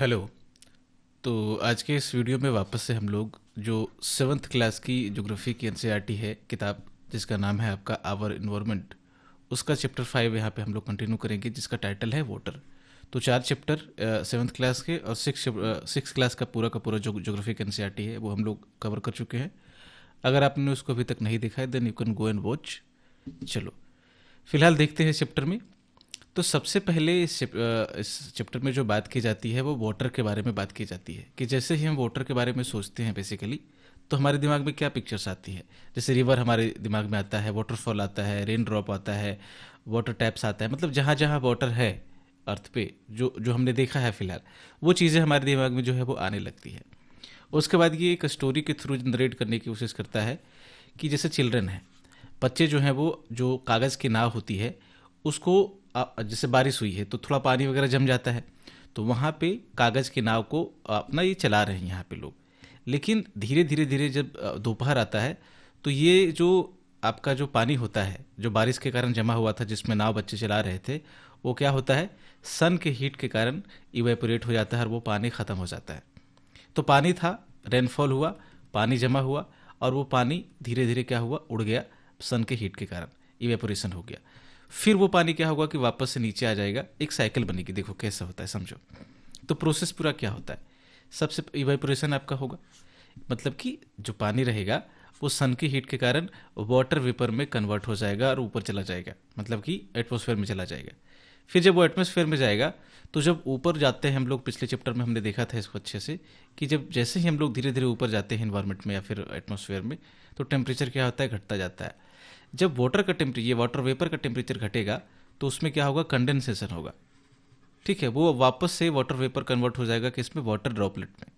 Hello. तो आज के इस वीडियो में वापस से हम लोग जो सेवन्थ क्लास की ज्योग्राफी की एनसीईआरटी है किताब, जिसका नाम है आपका आवर इन्वायरमेंट, उसका चैप्टर 5 यहाँ पे हम लोग कंटिन्यू करेंगे, जिसका टाइटल है वाटर। तो 4 चैप्टर सेवन्थ क्लास के और सिक्स क्लास का पूरा जो ज्योग्राफी की एनसीईआरटी है वो हम लोग कवर कर चुके हैं। अगर आपने उसको अभी तक नहीं देखा है then you can go and watch. चलो फिलहाल देखते हैं चैप्टर में। तो सबसे पहले इस चैप्टर में जो बात की जाती है वो वाटर के बारे में बात की जाती है कि जैसे ही हम वाटर के बारे में सोचते हैं बेसिकली, तो हमारे दिमाग में क्या पिक्चर्स आती है। जैसे रिवर हमारे दिमाग में आता है, वाटरफॉल आता है, रेन ड्रॉप आता है, वाटर टैप्स आता है, मतलब जहाँ जहाँ वाटर है अर्थ पे, जो जो हमने देखा है फिलहाल, वो चीज़ें हमारे दिमाग में जो है वो आने लगती है। उसके बाद ये एक स्टोरी के थ्रू जनरेट करने की कोशिश करता है कि जैसे चिल्ड्रन है, बच्चे जो हैं वो जो कागज़ की नाव होती है उसको जैसे बारिश हुई है तो थोड़ा पानी वगैरह जम जाता है, तो वहाँ पे कागज़ की नाव को अपना ये चला रहे हैं यहाँ पे लोग। लेकिन धीरे धीरे धीरे जब दोपहर आता है तो ये जो आपका जो पानी होता है जो बारिश के कारण जमा हुआ था जिसमें नाव बच्चे चला रहे थे, वो क्या होता है, सन के हीट के कारण इवेपोरेट हो जाता है और वो पानी ख़त्म हो जाता है। तो पानी था, रेनफॉल हुआ, पानी जमा हुआ और वो पानी धीरे धीरे क्या हुआ, उड़ गया सन के हीट के कारण, इवेपोरेशन हो गया। फिर वो पानी क्या होगा कि वापस से नीचे आ जाएगा, एक साइकिल बनेगी। देखो कैसा होता है, समझो। तो प्रोसेस पूरा क्या होता है, सबसे इवेपोरेशन आपका होगा, मतलब कि जो पानी रहेगा वो सन की हीट के कारण वाटर वेपर में कन्वर्ट हो जाएगा और ऊपर चला जाएगा, मतलब कि एटमॉस्फेयर में चला जाएगा। फिर जब वो एटमॉस्फेयर में जाएगा तो जब ऊपर जाते हैं हम लोग, पिछले चैप्टर में हमने देखा था इसको अच्छे से, कि जब जैसे ही हम लोग धीरे धीरे ऊपर जाते हैं इन्वायरमेंट में या फिर एटमॉस्फेयर में, तो टेम्परेचर क्या होता है, घटता जाता है। जब वाटर का टेम्परेचर, ये वाटर वेपर का टेम्परेचर घटेगा तो उसमें क्या होगा, कंडेंसेशन होगा। ठीक है, वो वापस से वाटर वेपर कन्वर्ट हो जाएगा कि इसमें वाटर ड्रॉपलेट में।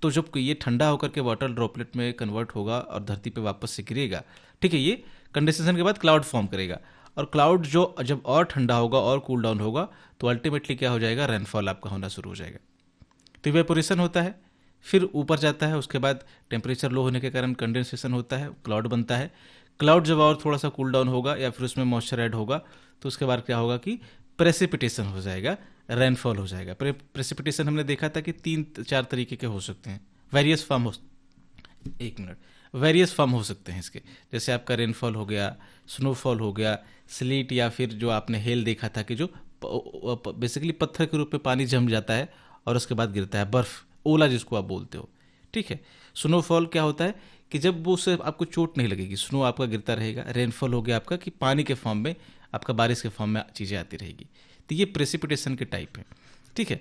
तो जब ये ठंडा होकर के वाटर ड्रॉपलेट में कन्वर्ट होगा और धरती पे वापस से गिरेगा, ठीक है, ये कंडेंसेशन के बाद क्लाउड फॉर्म करेगा। और क्लाउड जो जब और ठंडा होगा और कूल डाउन होगा तो अल्टीमेटली क्या हो जाएगा, रेनफॉल आपका होना शुरू हो जाएगा। तो इवेपोरेशन होता है, फिर ऊपर जाता है, उसके बाद टेम्परेचर लो होने के कारण कंडेंसेशन होता है, क्लाउड बनता है। क्लाउड जब और थोड़ा सा कूल डाउन होगा या फिर उसमें मॉइस्चर ऐड होगा तो उसके बाद क्या होगा कि प्रेसिपिटेशन हो जाएगा, रेनफॉल हो जाएगा। प्रेसिपिटेशन हमने देखा था कि 3-4 तरीके के हो सकते हैं, वेरियस फॉर्म हो, एक मिनट, वेरियस फॉर्म हो सकते हैं इसके। जैसे आपका रेनफॉल हो गया, स्नोफॉल हो गया, स्लीट, या फिर जो आपने हेल देखा था कि जो बेसिकली पत्थर के रूप में पानी जम जाता है और उसके बाद गिरता है, बर्फ, ओला जिसको आप बोलते हो। ठीक है, स्नोफॉल क्या होता है कि जब वो उससे आपको चोट नहीं लगेगी, स्नो आपका गिरता रहेगा। रेनफॉल हो गया आपका कि पानी के फॉर्म में, आपका बारिश के फॉर्म में चीज़ें आती रहेगी। तो ये प्रेसिपिटेशन के टाइप है। ठीक है,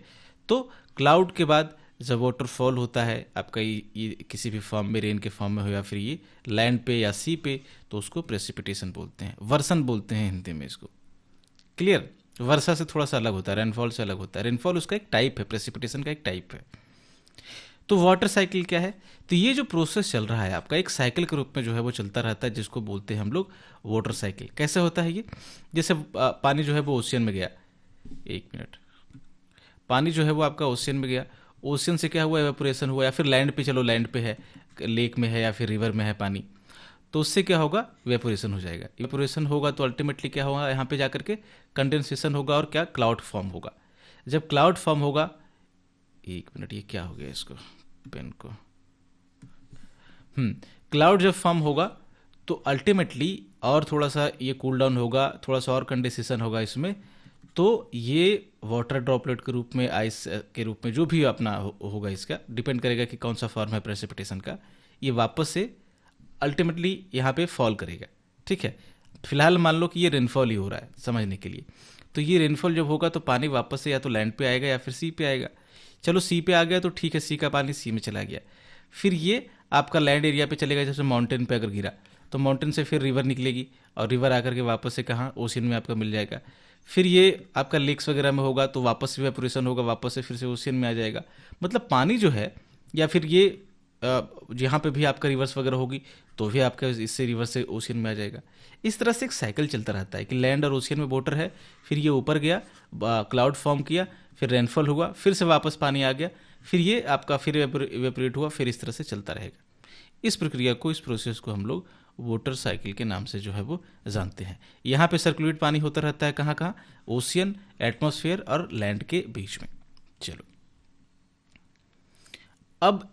तो क्लाउड के बाद जब वाटरफॉल होता है आपका, ये किसी भी फॉर्म में, रेन के फॉर्म में हो या फिर ये लैंड पे या सी पे, तो उसको प्रेसिपिटेशन बोलते हैं, वर्षण बोलते हैं हिंदी में इसको। क्लियर, वर्षा से थोड़ा सा अलग होता है, रेनफॉल से अलग होता है। रेनफॉल उसका एक टाइप है, प्रेसिपिटेशन का एक टाइप है। तो वाटर साइकिल क्या है, तो ये जो प्रोसेस चल रहा है आपका एक साइकिल के रूप में जो है वो चलता रहता है, जिसको बोलते हैं हम लोग वाटर साइकिल। कैसे होता है ये, जैसे पानी जो है वो ओशियन में गया, एक मिनट, पानी जो है वो आपका ओशियन में गया, ओशियन से क्या हुआ, एवेपोरेशन हुआ, या फिर लैंड पे, चलो लैंड पे है, लेक में है या फिर रिवर में है पानी, तो उससे क्या होगा, इवेपोरेशन हो जाएगा। इवेपोरेशन होगा तो अल्टीमेटली क्या होगा, यहाँ पे जाकर के कंडेंसेशन होगा और क्या, क्लाउड फॉर्म होगा। जब क्लाउड फॉर्म होगा, एक मिनट, ये क्या हो गया इसको, पेन को, क्लाउड जब फॉर्म होगा तो अल्टीमेटली और थोड़ा सा ये कूल डाउन होगा, थोड़ा सा और कंडेंसेशन होगा इसमें, तो ये वाटर ड्रॉपलेट के रूप में, आइस के रूप में, जो भी अपना होगा, इसका डिपेंड करेगा कि कौन सा फॉर्म है प्रेसिपिटेशन का, ये वापस से अल्टीमेटली यहाँ पे फॉल करेगा। ठीक है, फिलहाल मान लो कि ये रेनफॉल ही हो रहा है समझने के लिए। तो ये रेनफॉल जब होगा तो पानी वापस से या तो लैंड पे आएगा या फिर सी पे आएगा। चलो सी पे आ गया तो ठीक है, सी का पानी सी में चला गया, फिर ये आपका लैंड एरिया पे चलेगा। जैसे माउंटेन पे अगर गिरा तो माउंटेन से फिर रिवर निकलेगी और रिवर आकर के वापस से कहाँ, ओशियन में आपका मिल जाएगा। फिर ये आपका लेक्स वगैरह में होगा तो वापस से वेपोरेशन होगा, वापस से फिर से ओशियन में आ जाएगा। मतलब पानी जो है, या फिर ये यहाँ पे भी आपका रिवर्स वगैरह होगी तो भी आपका इससे रिवर्स से ओशियन में आ जाएगा। इस तरह से एक साइकिल चलता रहता है कि लैंड और ओशियन में वाटर है, फिर ये ऊपर गया, क्लाउड फॉर्म किया, फिर रेनफॉल हुआ, फिर से वापस पानी आ गया, फिर ये आपका फिर इवेपोरेट हुआ, फिर इस तरह से चलता रहेगा। इस प्रक्रिया को, इस प्रोसेस को हम लोग वाटर साइकिल के नाम से जो है वो जानते हैं। यहाँ पे सर्कुलेट पानी होता रहता है, कहाँ कहाँ, ओशियन, एटमॉस्फेयर और लैंड के बीच में। चलो अब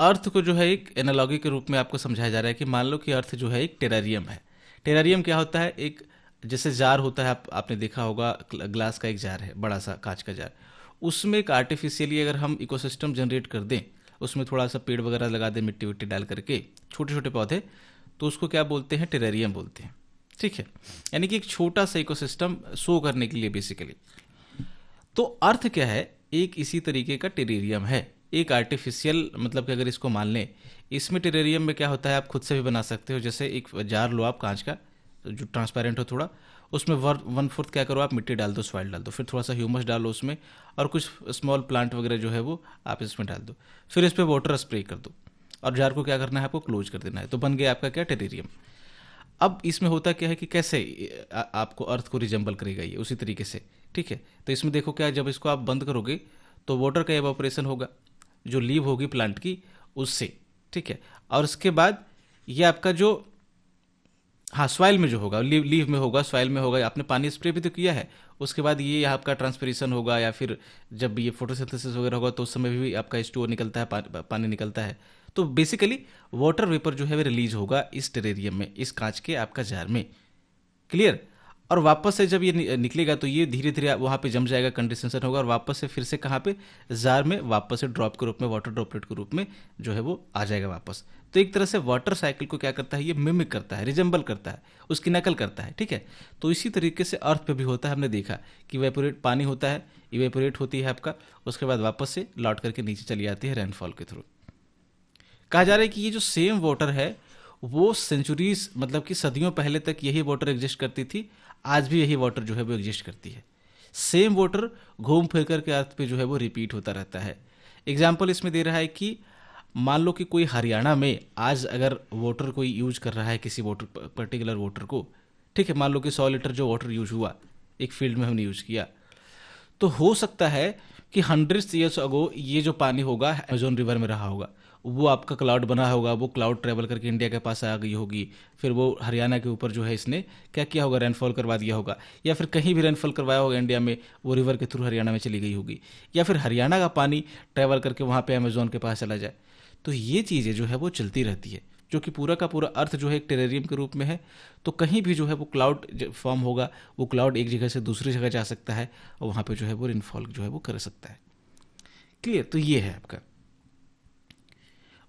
अर्थ को जो है एक एनालॉजी के रूप में आपको समझाया जा रहा है कि मान लो कि अर्थ जो है एक टेरारियम है। टेरारियम क्या होता है? एक जैसे जार होता है, आपने देखा होगा, ग्लास का एक जार है, बड़ा सा कांच का जार। उसमें एक आर्टिफिशियली अगर हम इकोसिस्टम जनरेट कर दें, उसमें थोड़ा सा पेड़ वगैरह लगा दें, मिट्टी विट्टी डाल करके, छोटे छोटे पौधे, तो उसको क्या बोलते हैं? टेरेरियम बोलते हैं। ठीक है, यानी कि एक छोटा सा इकोसिस्टम शो करने के लिए बेसिकली। तो अर्थ क्या है? एक इसी तरीके का टेरेरियम है, एक आर्टिफिशियल, मतलब कि अगर इसको मान लें, इसमें टेरेरियम में क्या होता है, आप खुद से भी बना सकते हो। जैसे एक जार लो आप कांच का, जो ट्रांसपेरेंट हो थोड़ा, उसमें 1/4 क्या करो आप, मिट्टी डाल दो, सॉइल डाल दो, फिर थोड़ा सा ह्यूमस डालो उसमें, और कुछ स्मॉल प्लांट वगैरह जो है वो आप इसमें डाल दो, फिर इस पर वाटर स्प्रे कर दो, और जार को क्या करना है, आपको क्लोज कर देना है, तो बन गया आपका क्या? टेरेरियम। अब इसमें होता क्या है कि कैसे आपको अर्थ को रिजेंबल करेगा ये उसी तरीके से। ठीक है, तो इसमें देखो क्या, जब इसको आप बंद करोगे तो वाटर का एवापोरेशन होगा, जो लीव होगी प्लांट की उससे। ठीक है, और उसके बाद ये आपका जो, हाँ, सॉइल में जो होगा, लीव में होगा, सॉइल में होगा, आपने पानी स्प्रे भी तो किया है, उसके बाद ये आपका ट्रांसपिरेशन होगा, या फिर जब ये फोटोसिंथेसिस वगैरह होगा तो उस समय भी आपका H2O निकलता है, पानी निकलता है। तो बेसिकली वाटर वेपर जो है वो रिलीज होगा इस टेरेरियम में, इस कांच के आपका जार में। क्लियर? और वापस से जब ये निकलेगा तो ये धीरे धीरे वहाँ पे जम जाएगा, कंडेंसेशन होगा, और वापस से फिर से कहाँ पे? जार में वापस से ड्रॉप के रूप में, वाटर ड्रॉपलेट के रूप में जो है वो आ जाएगा वापस। तो एक तरह से वाटर साइकिल को क्या करता है, ये मिमिक करता है, रिजेंबल करता है, उसकी नकल करता है। ठीक है, तो इसी तरीके से अर्थ पे भी होता है। हमने देखा कि इवेपोरेट पानी होता है, इवेपोरेट होती है आपका, उसके बाद वापस से लौट करके नीचे चली आती है रेनफॉल के थ्रू। कहा जा रहा है कि ये जो सेम वाटर है वो सेंचुरीज, मतलब कि सदियों पहले तक यही वाटर एग्जिस्ट करती थी, आज भी यही वाटर जो है वो एग्जिस्ट करती है। सेम वाटर घूम फिर करके अर्थ पे जो है वो रिपीट होता रहता है। एग्जाम्पल इसमें दे रहा है कि मान लो कि कोई हरियाणा में आज अगर वाटर कोई यूज कर रहा है, किसी वाटर, पर्टिकुलर वाटर को, ठीक है, मान लो कि 100 लीटर जो वाटर यूज हुआ एक फील्ड में हमने यूज किया, तो हो सकता है कि 100 ईयर्स अगो ये जो पानी होगा अमेजोन रिवर में रहा होगा, वो आपका क्लाउड बना होगा, वो क्लाउड ट्रेवल करके इंडिया के पास आ गई होगी, फिर वो हरियाणा के ऊपर जो है इसने क्या किया होगा, रेनफॉल करवा दिया होगा, या फिर कहीं भी रेनफॉल करवाया होगा इंडिया में, वो रिवर के थ्रू हरियाणा में चली गई होगी, या फिर हरियाणा का पानी ट्रेवल करके वहाँ पे अमेजोन के पास चला जाए। तो ये चीज़ें जो है वो चलती रहती है, जो कि पूरा का पूरा अर्थ जो है एक टेरेरियम के रूप में है। तो कहीं भी जो है वो क्लाउड फॉर्म होगा, वो क्लाउड एक जगह से दूसरी जगह जा सकता है, और वहाँ पे जो है वो रेनफॉल जो है वो कर सकता है। क्लियर? तो ये है आपका।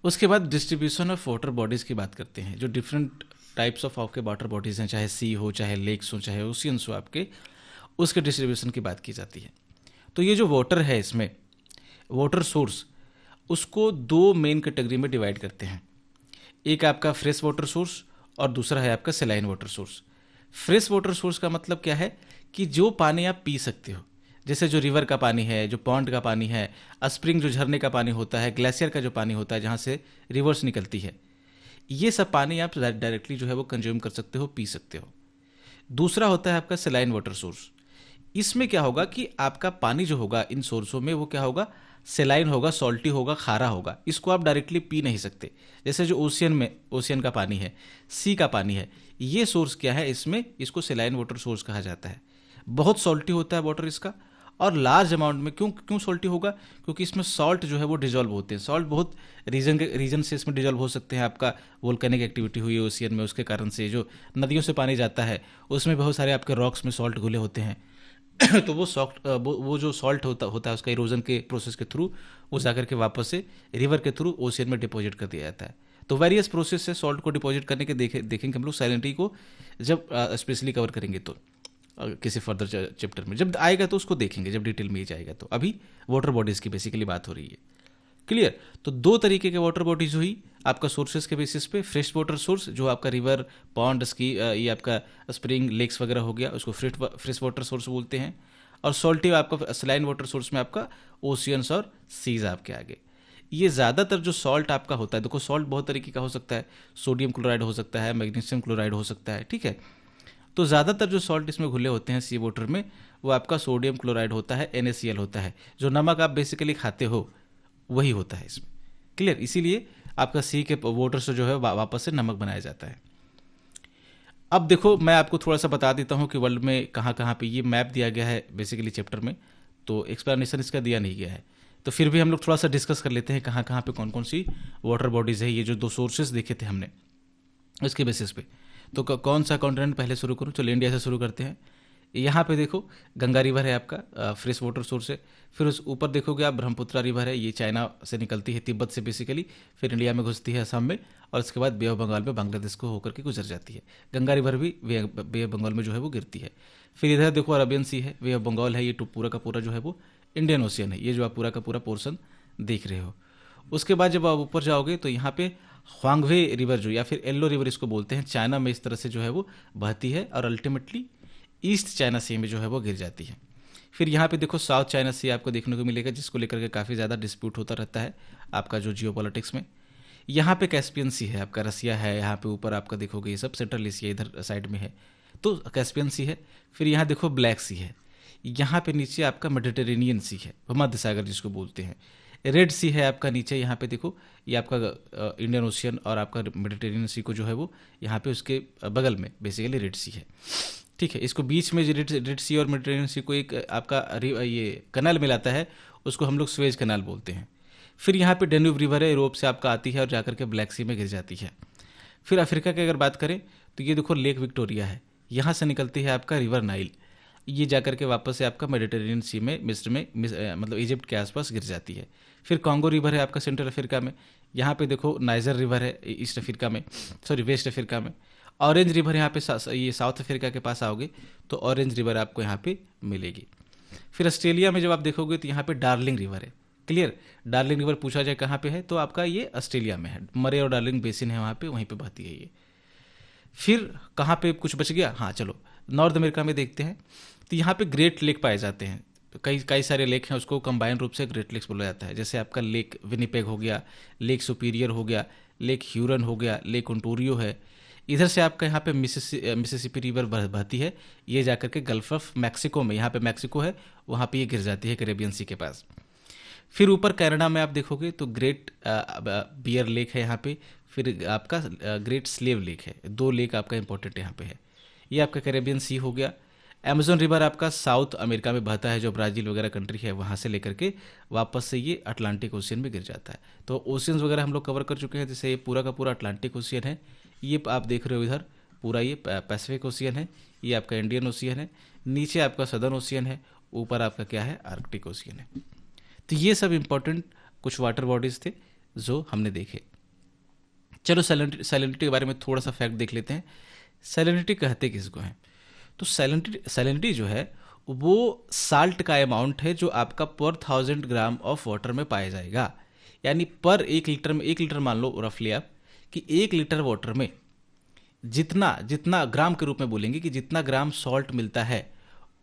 उसके बाद डिस्ट्रीब्यूशन ऑफ वाटर बॉडीज़ की बात करते हैं, जो डिफरेंट टाइप्स ऑफ आपके वाटर बॉडीज़ हैं, चाहे सी हो, चाहे लेक्स हो, चाहे ओशियंस हो आपके, उसके डिस्ट्रीब्यूशन की बात की जाती है। तो ये जो वाटर है, इसमें वाटर सोर्स, उसको दो मेन कैटेगरी में डिवाइड करते हैं। एक आपका फ्रेश वाटर सोर्स और दूसरा है आपका saline water source. Fresh water source का मतलब क्या है कि जो पानी आप पी सकते हो, जैसे जो रिवर का पानी है, जो पॉन्ड का पानी है, स्प्रिंग जो झरने का पानी होता है, ग्लेशियर का जो पानी होता है जहाँ से रिवर्स निकलती है, ये सब पानी आप डायरेक्टली जो है वो कंज्यूम कर सकते हो, पी सकते हो। दूसरा होता है आपका सेलाइन वाटर सोर्स। इसमें क्या होगा कि आपका पानी जो होगा इन सोर्सों में, वो क्या होगा, सेलाइन होगा, सॉल्टी होगा, खारा होगा, इसको आप डायरेक्टली पी नहीं सकते। जैसे जो ओशियन में, ओशियन का पानी है, सी का पानी है, ये सोर्स क्या है इसमें, इसको सेलाइन वाटर सोर्स कहा जाता है। बहुत सॉल्टी होता है वाटर इसका, और लार्ज अमाउंट में। क्यों क्यों सॉल्टी होगा? क्योंकि इसमें सॉल्ट जो है वो डिजॉल्व होते हैं। सॉल्ट बहुत रीजन से इसमें डिजॉल्व हो सकते हैं। आपका वोल्केनिक एक्टिविटी हुई है ओशियन में, उसके कारण से जो नदियों से पानी जाता है उसमें बहुत सारे आपके रॉक्स में सॉल्ट घुले होते हैं। तो वो सॉफ्ट वो जो सॉल्ट होता है उसका इरोजन के प्रोसेस के थ्रू वो जाकर के वापस से रिवर के थ्रू ओशियन में डिपॉजिट कर दिया जाता है। तो वेरियस प्रोसेस से सॉल्ट को डिपॉजिट करने के देखेंगे हम लोग साइलेंटली को, जब स्पेशली कवर करेंगे तो किसी फर्दर चैप्टर में जब आएगा तो उसको देखेंगे, जब डिटेल में ही जाएगा। तो अभी वाटर बॉडीज़ की बेसिकली बात हो रही है। क्लियर? तो दो तरीके के वाटर बॉडीज हुई आपका सोर्सेज के बेसिस पे। फ्रेश वाटर सोर्स जो आपका रिवर, पॉन्ड, की ये आपका स्प्रिंग, लेक्स वगैरह हो गया, उसको फ्रेश वाटर सोर्स बोलते हैं। और सॉल्टी आपका सलाइन वाटर सोर्स में आपका ओशियंस और सीज आपके आगे। ये ज़्यादातर जो सॉल्ट आपका होता है, देखो सॉल्ट बहुत तरीके का हो सकता है, सोडियम क्लोराइड हो सकता है, मैग्नीशियम क्लोराइड हो सकता है, ठीक है। तो ज़्यादातर जो सॉल्ट इसमें घुले होते हैं सी वाटर में, वो आपका सोडियम क्लोराइड होता है, NaCl होता है। जो नमक आप बेसिकली खाते हो वही होता है इसमें। क्लियर? इसीलिए आपका सी के वाटर से जो है वापस से नमक बनाया जाता है। अब देखो मैं आपको थोड़ा सा बता देता हूँ कि वर्ल्ड में कहाँ कहाँ पे ये मैप दिया गया है बेसिकली चैप्टर में, तो एक्सप्लेनेशन इसका दिया नहीं गया है। तो फिर भी हम लोग थोड़ा सा डिस्कस कर लेते हैं कहाँ कहाँ पे कौन कौन सी वाटर बॉडीज़ है। ये जो दो सोर्सेज देखे थे हमने उसके बेसिस पे, तो कौन सा कॉन्टिनेंट पहले शुरू करूँ? चलो इंडिया से शुरू करते हैं। यहाँ पे देखो गंगा रिवर है आपका, फ्रेश वाटर सोर्स है। फिर उस ऊपर देखोगे आप ब्रह्मपुत्रा रिवर है, ये चाइना से निकलती है, तिब्बत से बेसिकली, फिर इंडिया में घुसती है असम में, और उसके बाद बे ऑफ बंगाल में बांग्लादेश को होकर के गुजर जाती है। गंगा रिवर भी बे ऑफ बंगाल में जो है वो गिरती है। फिर इधर देखो अरबियन सी है, वे ऑफ बंगाल है, ये पूरा का पूरा जो है वो इंडियन ओशियन है, ये जो आप पूरा का पूरा पोर्सन देख रहे हो। उसके बाद जब आप ऊपर जाओगे तो यहाँ पे ह्वांगवे रिवर जो, या फिर येलो रिवर इसको बोलते हैं, चाइना में इस तरह से जो है वो बहती है और अल्टीमेटली ईस्ट चाइना सी में जो है वो गिर जाती है। फिर यहाँ पे देखो साउथ चाइना सी आपको देखने को मिलेगा, जिसको लेकर के काफ़ी ज़्यादा डिस्प्यूट होता रहता है आपका जो जियो पॉलिटिक्स में। यहाँ पे कैस्पियन सी है आपका, रसिया है, यहाँ पे ऊपर आपका देखोगे ये सब सेंट्रल एशिया इधर साइड में है, तो कैस्पियन सी है। फिर यहाँ देखो ब्लैक सी है, यहाँ पे नीचे आपका मेडिटेरेनियन सी है, भूमध्य सागर जिसको बोलते हैं। रेड सी है आपका नीचे, यहाँ पे देखो ये आपका इंडियन ओशियन और आपका मेडिटेरेनियन सी को जो है वो यहाँ पे उसके बगल में बेसिकली रेड सी है। ठीक है, इसको बीच में रेड सी और मेडिटेरेनियन सी को एक आपका ये कनाल मिलाता है, उसको हम लोग स्वेज कनाल बोलते हैं। फिर यहाँ पे डेन्यूब रिवर है, यूरोप से आपका आती है और जाकर के ब्लैक सी में गिर जाती है। फिर अफ्रीका की अगर बात करें तो ये देखो लेक विक्टोरिया है, यहाँ से निकलती है आपका रिवर नाइल, ये जाकर के वापस से आपका मेडिटेरेनियन सी में मिस्र में मतलब इजिप्ट के आसपास गिर जाती है। फिर कॉन्गो रिवर है आपका सेंट्रल अफ्रीका में, यहाँ पे देखो नाइजर रिवर है ईस्ट अफ्रीका में, सॉरी वेस्ट अफ्रीका में। ऑरेंज रिवर यहाँ पे ये साउथ अफ्रीका के पास आओगे तो ऑरेंज रिवर आपको यहाँ पे मिलेगी। फिर ऑस्ट्रेलिया में जब आप देखोगे तो यहाँ पे डार्लिंग रिवर है। क्लियर, डार्लिंग रिवर पूछा जाए कहाँ पे है तो आपका ये ऑस्ट्रेलिया में है, मरे और डार्लिंग बेसिन है वहाँ पे, वहीं पे बहती है ये। फिर कहाँ पे कुछ बच गया? हाँ चलो नॉर्थ अमेरिका में देखते हैं, तो यहाँ पे ग्रेट लेक पाए जाते हैं, तो कई कई सारे लेक हैं, उसको कंबाइन रूप से ग्रेट लेक्स बोला जाता है। जैसे आपका लेक विनिपेग हो गया, लेक सुपीरियर हो गया, लेक ह्यूरन हो गया, लेक ओंटारियो है। इधर से आपका यहाँ पे मिसिसिपी रिवर बहती है, ये जाकर के गल्फ ऑफ मैक्सिको में, यहाँ पे मैक्सिको है वहाँ पे ये गिर जाती है कैरेबियन सी के पास। फिर ऊपर कनाडा में आप देखोगे तो ग्रेट बियर लेक है यहाँ पे, फिर आपका ग्रेट स्लेव लेक है, दो लेक आपका इंपॉर्टेंट यहाँ पे है। ये आपका कैरेबियन सी हो गया। अमेजोन रिवर आपका साउथ अमेरिका में बहता है, जो ब्राज़ील वगैरह कंट्री है वहाँ से लेकर के वापस से ये अटलांटिक ओशियन में गिर जाता है। तो ओशियंस वगैरह हम लोग कवर कर चुके हैं, जैसे ये पूरा का पूरा अटलांटिक ओशियन है, ये आप देख रहे हो इधर पूरा ये पैसिफिक ओशियन है, ये आपका इंडियन ओशियन है, नीचे आपका सदर्न ओशियन है, ऊपर आपका क्या है आर्कटिक ओशियन है। तो ये सब इंपॉर्टेंट कुछ वाटर बॉडीज़ थे जो हमने देखे। चलो सैलिनिटी के बारे में थोड़ा सा फैक्ट देख लेते हैं। सैलिनिटी कहते किसको हैं? तो सैलिनिटी जो है वो साल्ट का अमाउंट है जो आपका पर 1000 ग्राम ऑफ वाटर में पाया जाएगा। यानी पर 1 लीटर में, 1 लीटर मान लो रफली आप कि 1 लीटर वाटर में जितना जितना ग्राम के रूप में बोलेंगे कि जितना ग्राम सॉल्ट मिलता है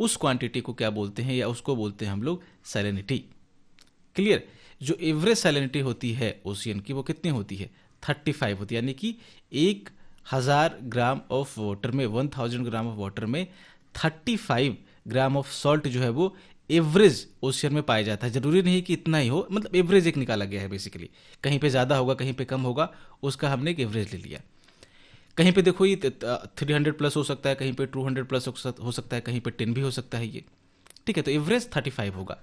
उस क्वांटिटी को क्या बोलते हैं, या उसको बोलते हैं हम लोग सैलिनिटी। क्लियर, जो एवरेज सैलिनिटी होती है ओशियन की वो कितनी होती है? 35 होती है, यानी कि 1000 ग्राम ऑफ वाटर में, 1000 ग्राम ऑफ वाटर में 35 ग्राम ऑफ सॉल्ट जो है वो एवरेज ओशियन में पाया जाता है। जरूरी नहीं कि इतना ही हो, मतलब एवरेज एक निकाला गया है बेसिकली, कहीं पे ज़्यादा होगा कहीं पे कम होगा, उसका हमने एक एवरेज ले लिया। कहीं पे देखो ये 300 प्लस हो सकता है, कहीं पे 200 प्लस हो सकता है, कहीं पे 10 भी हो सकता है ये। ठीक है, तो एवरेज 35 होगा।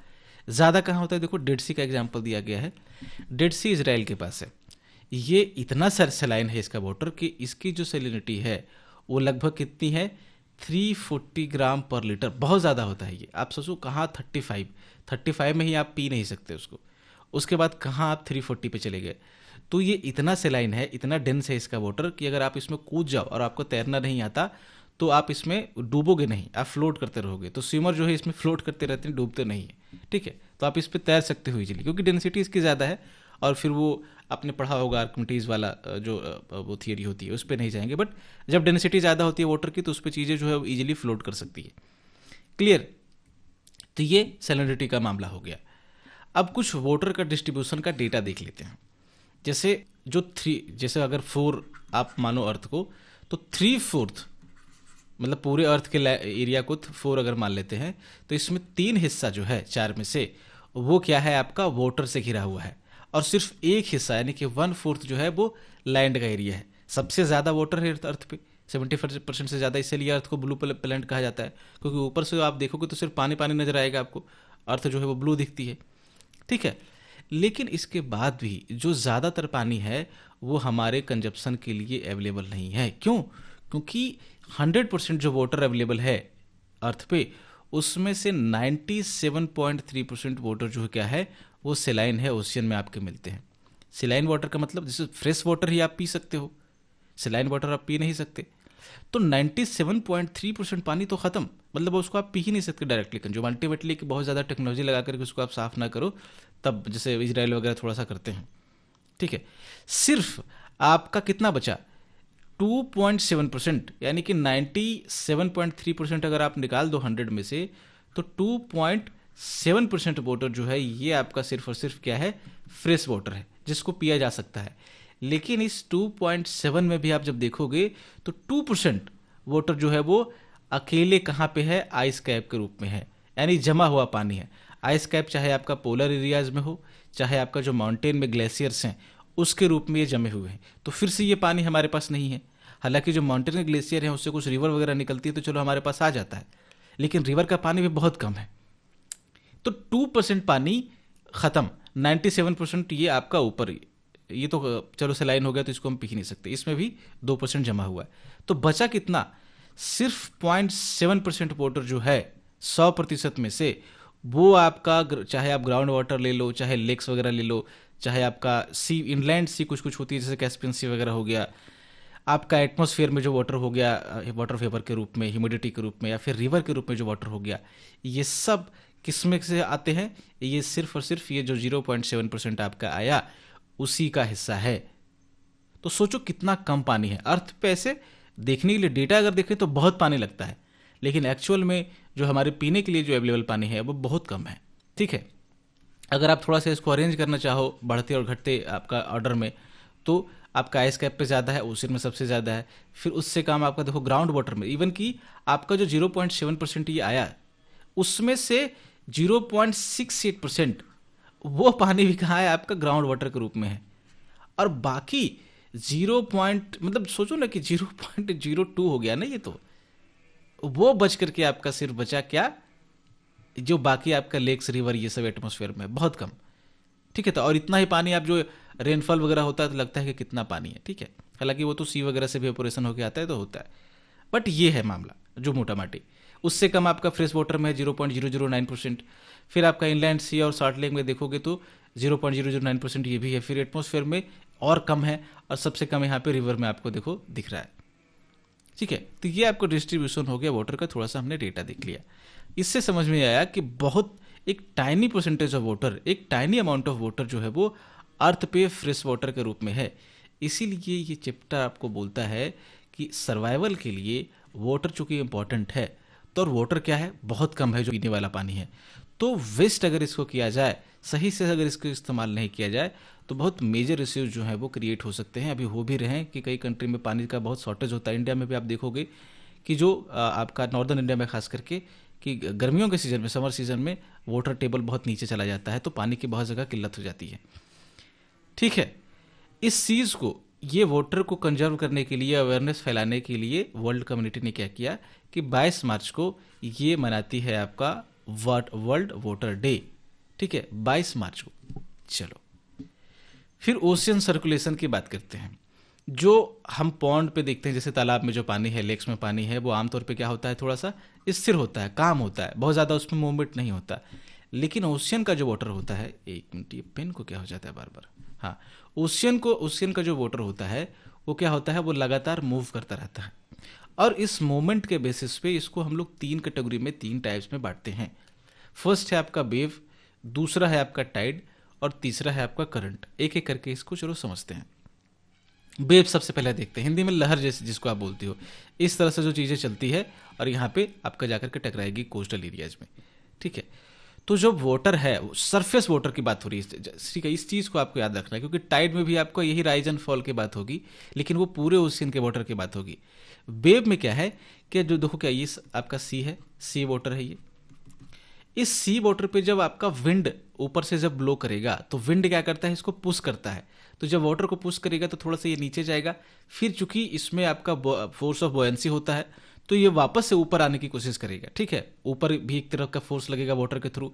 ज़्यादा कहाँ होता है? देखो डेड सी का एग्जाम्पल दिया गया है, डेड सी इजराइल के पास है, ये इतना सैलाइन है इसका वाटर कि इसकी जो सैलिनिटी है वो लगभग कितनी है? 340 ग्राम पर लीटर। बहुत ज़्यादा होता है ये। आप सोचो कहाँ 35 में ही आप पी नहीं सकते उसको, उसके बाद कहाँ आप 340 पे चले गए। तो ये इतना सैलाइन है, इतना डेंस है इसका वाटर कि अगर आप इसमें कूद जाओ और आपको तैरना नहीं आता तो आप इसमें डूबोगे नहीं, आप फ्लोट करते रहोगे। तो स्विमर जो है इसमें फ्लोट करते रहते हैं, डूबते नहीं है। ठीक है, तो आप इस पर तैर सकते हो इजीली, क्योंकि डेंसिटी इसकी ज़्यादा है। और फिर वो आपने पढ़ा होगा आर्किमिडीज वाला जो वो थियरी होती है, उस पर नहीं जाएंगे, बट जब डेंसिटी ज़्यादा होती है वाटर की तो उस पर चीज़ें जो है वो ईजिली फ्लोट कर सकती है। क्लियर, तो ये सैलिनिटी का मामला हो गया। अब कुछ वाटर का डिस्ट्रीब्यूशन का डेटा देख लेते हैं। जैसे अगर 4 आप मानो अर्थ को, तो 3/4 मतलब पूरे अर्थ के एरिया को 4 अगर मान लेते हैं तो इसमें 3 हिस्सा जो है 4 में से वो क्या है आपका वाटर से घिरा हुआ है, और सिर्फ 1 हिस्सा यानी कि 1/4 जो है वो लैंड का एरिया है। सबसे ज़्यादा वाटर है अर्थ पे, 70% से ज़्यादा, इसीलिए अर्थ को ब्लू प्लैनेट कहा जाता है, क्योंकि ऊपर से आप देखोगे तो सिर्फ पानी पानी नजर आएगा आपको, अर्थ जो है वो ब्लू दिखती है। ठीक है। लेकिन इसके बाद भी जो ज़्यादातर पानी है वो हमारे कंजप्शन के लिए अवेलेबल नहीं है। क्यों? क्योंकि 100% जो वाटर अवेलेबल है अर्थ पे, उसमें से 97.3% वाटर जो है क्या है, वो सेलाइन है, ओशियन में आपके मिलते हैं। सेलाइन वाटर का मतलब जैसे फ्रेश वाटर ही आप पी सकते हो, सेलाइन वाटर आप पी नहीं सकते। तो 97.3% पानी तो खत्म, मतलब उसको आप पी ही नहीं सकते डायरेक्टली। जो अल्टीमेटली कि बहुत ज़्यादा टेक्नोलॉजी लगा करके उसको आप साफ ना करो, तब जैसे इजराइल वगैरह थोड़ा सा करते हैं, ठीक है। सिर्फ आपका कितना बचा? 2.7%, यानी कि 97.3% अगर आप निकाल दो 100 में से, तो 2.7% वाटर जो है ये आपका सिर्फ और सिर्फ क्या है, फ्रेश वाटर है, जिसको पिया जा सकता है। लेकिन इस 2.7 में भी आप जब देखोगे तो 2% वाटर जो है वो अकेले कहाँ पे है, आइस कैप के रूप में है, यानी जमा हुआ पानी है। आइस कैप चाहे आपका पोलर एरियाज में हो, चाहे आपका जो माउंटेन में ग्लेशियर्स हैं उसके रूप में ये जमे हुए हैं, तो फिर से ये पानी हमारे पास नहीं है। हालांकि जो माउंटेन के ग्लेशियर हैं उससे कुछ रिवर वगैरह निकलती है तो चलो हमारे पास आ जाता है, लेकिन रिवर का पानी भी बहुत कम है। तो 2% पानी खत्म, 97% ये आपका ऊपर, ये तो चलो सेलाइन हो गया तो इसको हम पी ही नहीं सकते, इसमें भी 2% जमा हुआ है। तो बचा कितना? सिर्फ 0.7% वाटर जो है 100% में से, वो आपका चाहे आप ग्राउंड वाटर ले लो, चाहे लेक्स वगैरह ले लो, चाहे आपका सी, इनलैंड सी कुछ कुछ होती है जैसे कैस्पियन सी वगैरह हो गया, आपका एटमॉस्फेयर में जो वाटर हो गया वाटर वेपर के रूप में, ह्यूमिडिटी के रूप में, या फिर रिवर के रूप में जो वाटर हो गया, ये सब किस में से आते हैं? ये सिर्फ और सिर्फ ये जो 0.7% आपका आया उसी का हिस्सा है। तो सोचो कितना कम पानी है। अर्थ पे ऐसे देखने के लिए डेटा अगर देखें तो बहुत पानी लगता है, लेकिन एक्चुअल में जो हमारे पीने के लिए जो अवेलेबल पानी है वो बहुत कम है, ठीक है। अगर आप थोड़ा सा इसको अरेंज करना चाहो बढ़ते और घटते आपका ऑर्डर में, तो आपका आइस कैप पे ज़्यादा है, ओशन में सबसे ज़्यादा है, फिर उससे काम आपका देखो ग्राउंड वाटर में। इवन कि आपका जो 0.7% ये आया, उसमें से 0.68% वो पानी भी कहाँ है, आपका ग्राउंड वाटर के रूप में है। और बाकी 0 पॉइंट, मतलब सोचो ना कि 0.02 हो गया ना, ये तो वो बच करके आपका सिर्फ बचा क्या, जो बाकी आपका लेक्स रिवर ये सब एटमॉस्फेयर में बहुत कम, ठीक है। तो और इतना ही पानी आप जो रेनफॉल वगैरह होता है तो लगता है कि कितना पानी है, ठीक है। हालांकि वो तो सी वगैरह से भी ऑपरेशन होकर आता है तो होता है, बट ये है मामला जो मोटा माटी। उससे कम आपका फ्रेश वाटर में 0.009%। फिर आपका इनलैंड सी और सॉल्ट लेक में देखोगे तो 0.009% ये भी है। फिर एटमॉस्फेयर में और कम है, और सबसे कम यहाँ पे रिवर में आपको देखो दिख रहा है, ठीक है। तो ये आपको डिस्ट्रीब्यूशन हो गया वाटर का, थोड़ा सा हमने डेटा देख लिया। इससे समझ में आया कि बहुत एक टाइनी परसेंटेज ऑफ वाटर, एक टाइनी अमाउंट ऑफ वाटर जो है वो अर्थ पे फ्रेश वाटर के रूप में है। इसीलिए ये चैप्टर आपको बोलता है कि सर्वाइवल के लिए वाटर चूंकि इंपॉर्टेंट है, तो और वाटर क्या है, बहुत कम है जो पीने वाला पानी है। तो वेस्ट अगर इसको किया जाए, सही से अगर इसको इस्तेमाल नहीं किया जाए, तो बहुत मेजर इश्यूज जो हैं वो क्रिएट हो सकते हैं। अभी हो भी रहे हैं कि कई कंट्री में पानी का बहुत शॉर्टेज होता है। इंडिया में भी आप देखोगे कि जो आपका नॉर्दर्न इंडिया में खास करके कि गर्मियों के सीज़न में, समर सीज़न में वाटर टेबल बहुत नीचे चला जाता है, तो पानी की बहुत जगह किल्लत हो जाती है, ठीक है। इस चीज़ को, ये वाटर को कंजर्व करने के लिए, अवेयरनेस फैलाने के लिए वर्ल्ड कम्युनिटी ने क्या किया कि 22 मार्च को ये मनाती है आपका वर्ल्ड वाटर डे, ठीक है, 22 मार्च को। चलो फिर ओशियन सर्कुलेशन की बात करते हैं। जो हम पॉन्ड पे देखते हैं, जैसे तालाब में जो पानी है, लेक्स में पानी है, वो आमतौर पे क्या होता है, थोड़ा सा स्थिर होता है, काम होता है, बहुत ज़्यादा उसमें मूवमेंट नहीं होता। लेकिन ओशियन का जो वाटर होता है, एक मिनट, ये पेन को क्या हो जाता है बार बार, हाँ, ओशियन का जो वाटर होता है वो क्या होता है, वो लगातार मूव करता रहता है। और इस मोमेंट के बेसिस पे इसको हम लोग 3 कैटेगरी में, 3 टाइप्स में बांटते हैं। फर्स्ट है आपका वेव, दूसरा है आपका टाइड, और तीसरा है आपका करंट। एक एक करके इसको चलो समझते हैं। वेव सबसे पहले देखते हैं, हिंदी में लहर जैसे जिसको आप बोलते हो, इस तरह से जो चीज़ें चलती है और यहाँ पे आपका जाकर के टकराएगी कोस्टल एरियाज में, ठीक है। तो जो वाटर है, सरफेस वाटर की बात हो रही है, ठीक है, इस चीज़ को आपको याद रखना है, क्योंकि टाइड में भी आपको यही राइज एंड फॉल की बात होगी, लेकिन वो पूरे ओशियन के वाटर की बात होगी। वेव में क्या है कि जो देखो, क्या ये आपका सी है, सी वाटर है ये। इस सी वाटर पे जब आपका विंड ऊपर से जब ब्लो करेगा, तो विंड क्या करता है, इसको पुश करता है। तो जब वाटर को पुश करेगा तो थोड़ा सा ये नीचे जाएगा, फिर चूंकि इसमें आपका फोर्स ऑफ बॉयंसी होता है, तो ये वापस से ऊपर आने की कोशिश करेगा, ठीक है। ऊपर भी एक तरह का फोर्स लगेगा वाटर के थ्रू,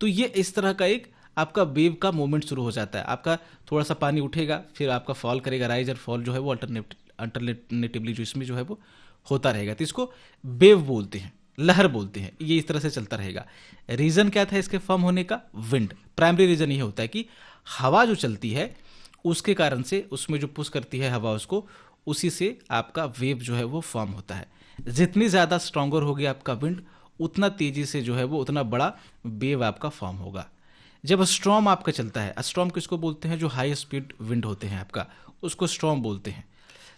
तो ये इस तरह का एक आपका वेव का मूवमेंट शुरू हो जाता है। आपका थोड़ा सा पानी उठेगा, फिर आपका फॉल करेगा, राइज और फॉल जो है वो अल्टरनेटिवली जो इसमें जो है वो होता रहेगा। तो इसको वेव बोलते हैं, लहर बोलते हैं। ये इस तरह से चलता रहेगा। रीजन क्या था इसके फॉर्म होने का? विंड। प्राइमरी रीजन ये होता है कि हवा जो चलती है उसके कारण से, उसमें जो पुश करती है हवा उसको, उसी से आपका वेव जो है वो फॉर्म होता है। जितनी ज़्यादा स्ट्रॉन्गर होगी आपका विंड, उतना तेजी से जो है वो उतना बड़ा वेव आपका फॉर्म होगा। जब स्ट्रॉम आपका चलता है, स्ट्रॉम किसको बोलते हैं? जो हाई स्पीड विंड होते हैं आपका, उसको स्ट्रॉम बोलते हैं।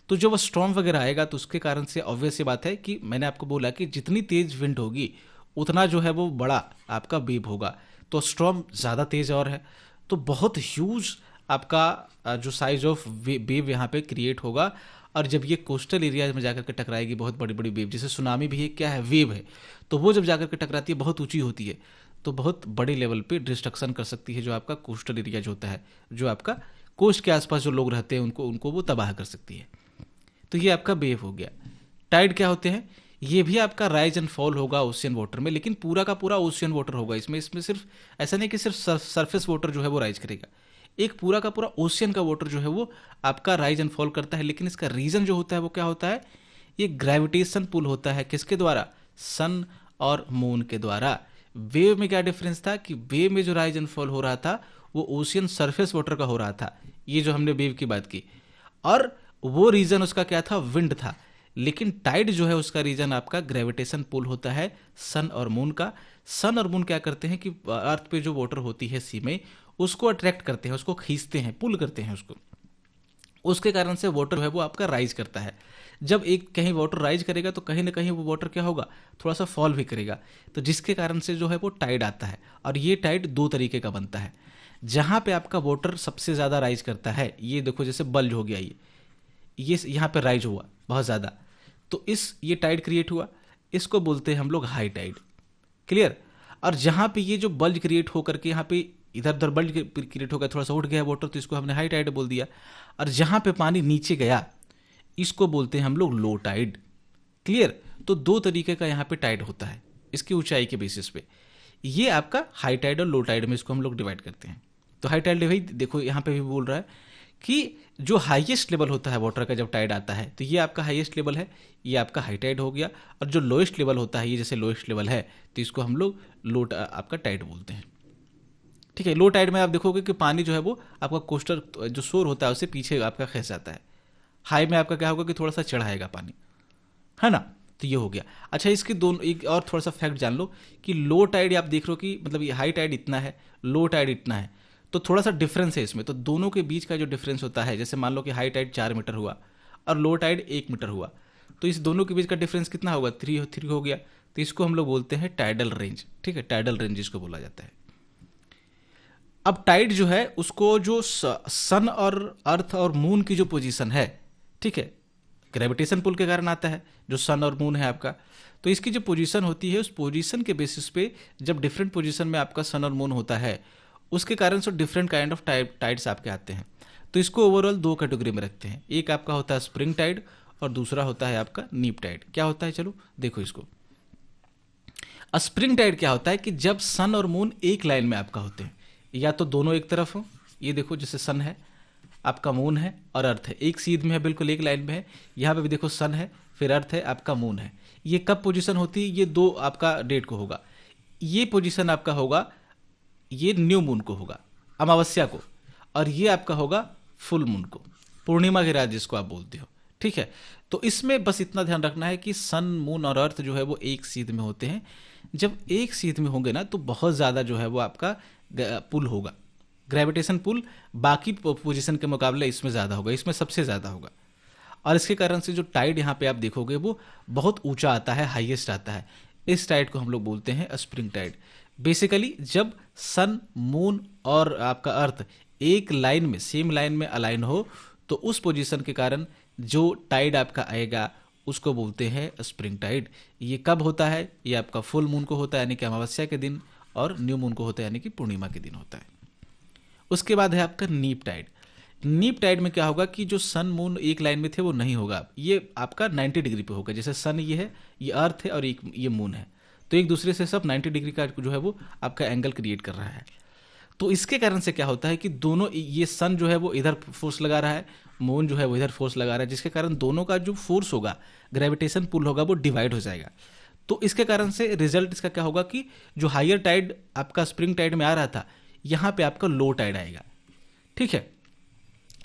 तो जब स्ट्रॉम वगैरह आएगा तो उसके कारण से ऑब्वियस सी बात है कि मैंने आपको बोला कि जितनी तेज विंड होगी उतना जो है वो बड़ा आपका वेव होगा। तो स्ट्रॉम ज़्यादा तेज और है, तो बहुत ह्यूज आपका जो साइज ऑफ वेव यहाँ पे क्रिएट होगा। और जब ये कोस्टल एरिया में जाकर के टकराएगी बहुत बड़ी बड़ी वेव, जैसे सुनामी भी एक क्या है? वेव है। तो वो जब जाकर के टकराती है बहुत ऊंची होती है, तो बहुत बड़े लेवल पे डिस्ट्रक्शन कर सकती है। जो आपका कोस्टल एरिया जो होता है, जो आपका कोस्ट के आसपास जो लोग रहते हैं उनको उनको वो तबाह कर सकती है। तो ये आपका वेव हो गया। टाइड क्या होते हैं? ये भी आपका राइज एंड फॉल होगा ओशियन वाटर में, लेकिन पूरा का पूरा ओशियन वाटर होगा। इसमें सिर्फ ऐसा नहीं कि सिर्फ सरफेस वाटर जो है वो राइज करेगा, एक पूरा का पूरा ओशियन का वाटर जो है वो आपका राइज एंड फॉल करता है। लेकिन इसका रीजन जो होता है वो क्या होता है? ये ग्रेविटेशन पुल होता है। किसके द्वारा? सन और मून के द्वारा। वेव में क्या डिफरेंस था कि वेव में जो राइज एंड फॉल हो रहा था वो ओशियन सरफेस वाटर का हो रहा था, ये जो हमने वेव की बात की, और वो रीजन उसका क्या था? विंड था। लेकिन टाइड जो है उसका रीजन आपका ग्रेविटेशन पुल होता है सन और मून का। सन और मून क्या करते हैं कि अर्थ पे जो वाटर होती है सी में, उसको अट्रैक्ट करते हैं, उसको खींचते हैं, पुल करते हैं उसको। उसके कारण से वाटर जो है वो आपका राइज करता है। जब एक कहीं वाटर राइज करेगा तो कहीं ना कहीं वो वाटर क्या होगा? थोड़ा सा फॉल भी करेगा। तो जिसके कारण से जो है वो टाइड आता है। और ये टाइड दो तरीके का बनता है। जहां पे आपका वाटर सबसे ज्यादा राइज करता है, ये देखो जैसे बल्ज हो गया, ये यहाँ पे राइज हुआ बहुत ज़्यादा, तो ये टाइड क्रिएट हुआ, इसको बोलते हैं हम लोग हाई टाइड। क्लियर? और जहाँ पे ये जो बल्ज क्रिएट होकर के यहाँ पे इधर उधर बल्ज क्रिएट हो गया, थोड़ा सा उठ गया वाटर, तो इसको हमने हाई टाइड बोल दिया। और जहाँ पे पानी नीचे गया, इसको बोलते हैं हम लोग लो टाइड। क्लियर? तो दो तरीके का यहाँ पे टाइड होता है इसकी ऊंचाई के बेसिस पे। ये आपका हाई टाइड और लो टाइड में इसको हम लोग डिवाइड करते हैं। तो हाई टाइड भाई देखो यहाँ पे भी बोल रहा है कि जो हाईएस्ट लेवल होता है वाटर का जब टाइड आता है, तो ये आपका हाईएस्ट लेवल है, ये आपका हाई टाइड हो गया। और जो लोएस्ट लेवल होता है, ये जैसे लोएस्ट लेवल है, तो इसको हम लोग लो आपका टाइड बोलते हैं। ठीक है? लो टाइड में आप देखोगे कि पानी जो है वो आपका कोस्टल जो शोर होता है उससे पीछे आपका खिंच जाता है। हाई में आपका क्या होगा कि थोड़ा सा चढ़ाएगा पानी, है ना? तो ये हो गया। अच्छा, इसके दोनों एक और थोड़ा सा फैक्ट जान लो कि लो टाइड आप देख रहे हो कि मतलब ये हाई टाइड इतना है, लो टाइड इतना है, तो थोड़ा सा डिफरेंस है इसमें। तो दोनों के बीच का जो डिफरेंस होता है, जैसे मान लो कि हाई टाइड 4 मीटर हुआ और लो टाइड 1 मीटर हुआ, तो इस दोनों के बीच का डिफरेंस कितना होगा? 3 हो गया। तो इसको हम लोग बोलते हैं टाइडल रेंज। ठीक है? टाइडल रेंज इसको बोला जाता है। अब टाइड जो है उसको जो सन और अर्थ और मून की जो पोजीशन है, ठीक है, ग्रेविटेशन पुल के कारण आता है जो सन और मून है आपका। तो इसकी जो पोजीशन होती है, उस पोजीशन के बेसिस पे जब डिफरेंट पोजीशन में आपका सन और मून होता है, उसके कारण से डिफरेंट काइंड ऑफ टाइड्स आपके आते हैं। तो इसको ओवरऑल दो कैटेगरी में रखते हैं। एक आपका होता है स्प्रिंग टाइड और दूसरा होता है आपका नीप टाइड। क्या होता है? चलो देखो इसको। स्प्रिंग टाइड क्या होता है कि जब सन और मून एक लाइन में आपका होते हैं, या तो दोनों एक तरफ हो, ये देखो जैसे सन है, आपका मून है और अर्थ है, एक सीध में है, बिल्कुल एक लाइन में है। यहाँ पे भी देखो सन है, फिर अर्थ है, आपका मून है। ये कब पोजीशन होती है? ये दो आपका डेट को होगा। ये पोजीशन आपका होगा, ये न्यू मून को होगा, अमावस्या को, और ये आपका होगा फुल मून को, पूर्णिमा की रात जिसको आप बोलते हो। ठीक है? तो इसमें बस इतना ध्यान रखना है कि सन, मून और अर्थ जो है वो एक सीध में होते हैं। जब एक सीध में होंगे ना, तो बहुत ज़्यादा जो है वो आपका पुल होगा, ग्रेविटेशन पुल बाकी पोजीशन के मुकाबले इसमें ज़्यादा होगा, इसमें सबसे ज़्यादा होगा। और इसके कारण से जो टाइड यहाँ पे आप देखोगे वो बहुत ऊंचा आता है, हाईएस्ट आता है। इस टाइड को हम लोग बोलते हैं स्प्रिंग टाइड। बेसिकली जब सन, मून और आपका अर्थ एक लाइन में, सेम लाइन में अलाइन हो, तो उस पोजीशन के कारण जो टाइड आपका आएगा उसको बोलते हैं स्प्रिंग टाइड। ये कब होता है? ये आपका फुल मून को होता है, यानी कि अमावस्या के दिन, और न्यू मून को होता है, यानी कि पूर्णिमा के दिन होता है। उसके बाद है आपका नीप टाइड। नीप टाइड में क्या होगा कि जो सन मून एक लाइन में थे वो नहीं होगा, ये आपका 90 डिग्री पे होगा। जैसे सन ये है, ये अर्थ है और ये मून है, तो एक दूसरे से सब 90 डिग्री का जो है वो आपका एंगल क्रिएट कर रहा है। तो इसके कारण से क्या होता है कि दोनों, ये सन जो है वो इधर फोर्स लगा रहा है, मून जो है वो इधर फोर्स लगा रहा है, जिसके कारण दोनों का जो फोर्स होगा, ग्रेविटेशन पुल होगा, वो डिवाइड हो जाएगा। तो इसके कारण से रिजल्ट इसका क्या होगा कि जो हायर टाइड आपका स्प्रिंग टाइड में आ रहा था, यहां पे आपका लो टाइड आएगा। ठीक है,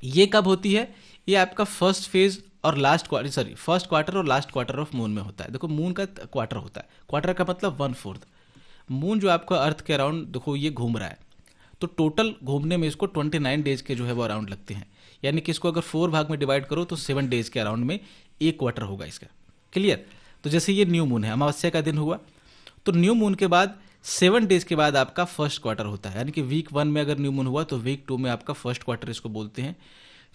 ये कब होती है? ये आपका फर्स्ट फेज और last quarter, sorry first quarter और लास्ट क्वार्टर ऑफ मून में होता है। देखो मून का क्वार्टर होता है, क्वार्टर का मतलब 1/4। मून जो आपका अर्थ के अराउंड देखो ये घूम रहा है, तो टोटल घूमने में इसको 29 डेज के जो है वो अराउंड लगते हैं। यानी कि इसको अगर 4 भाग में डिवाइड करो तो 7 डेज के अराउंड में एक क्वार्टर होगा इसका। क्लियर? तो जैसे ये न्यू मून है, अमावस्या का दिन हुआ, तो न्यू मून के बाद 7 डेज के बाद आपका फर्स्ट क्वार्टर होता है। यानी कि वीक 1 में अगर न्यू मून हुआ तो वीक 2 में आपका फर्स्ट क्वार्टर इसको बोलते हैं।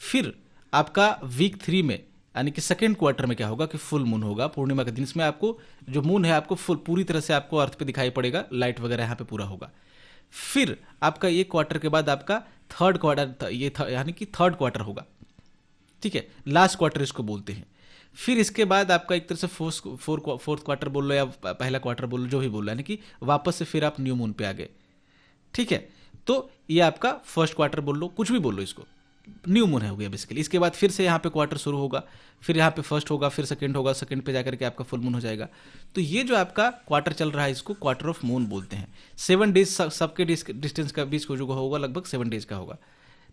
फिर आपका वीक 3 में यानी कि सेकेंड क्वार्टर में क्या होगा कि फुल मून होगा, पूर्णिमा का दिन। इसमें आपको जो मून है आपको फुल पूरी तरह से आपको अर्थ पे दिखाई पड़ेगा, लाइट वगैरह यहाँ पे पूरा होगा। फिर आपका एक क्वार्टर के बाद आपका थर्ड क्वार्टर, यानी कि थर्ड क्वार्टर होगा। ठीक है, लास्ट क्वार्टर इसको बोलते हैं। फिर इसके बाद आपका एक तरह से फोर्थ क्वार्टर बोल लो या पहला क्वार्टर बोल लो, जो भी बोल लो, यानी कि वापस से फिर आप न्यू मून पे आ गए। ठीक है, तो ये आपका फर्स्ट क्वार्टर बोल लो, कुछ भी बोल लो, इसको न्यू मून है हो गया बेसिकली। इसके बाद फिर से यहाँ पे क्वार्टर शुरू होगा, फिर यहाँ पे फर्स्ट होगा, फिर सेकंड होगा, सेकंड पे जाकर के आपका फुल मून हो जाएगा। तो ये जो आपका क्वार्टर चल रहा है इसको क्वार्टर ऑफ मून बोलते हैं। 7 डेज सबके डिस्टेंस का बीच को जो होगा लगभग 7 डेज का होगा।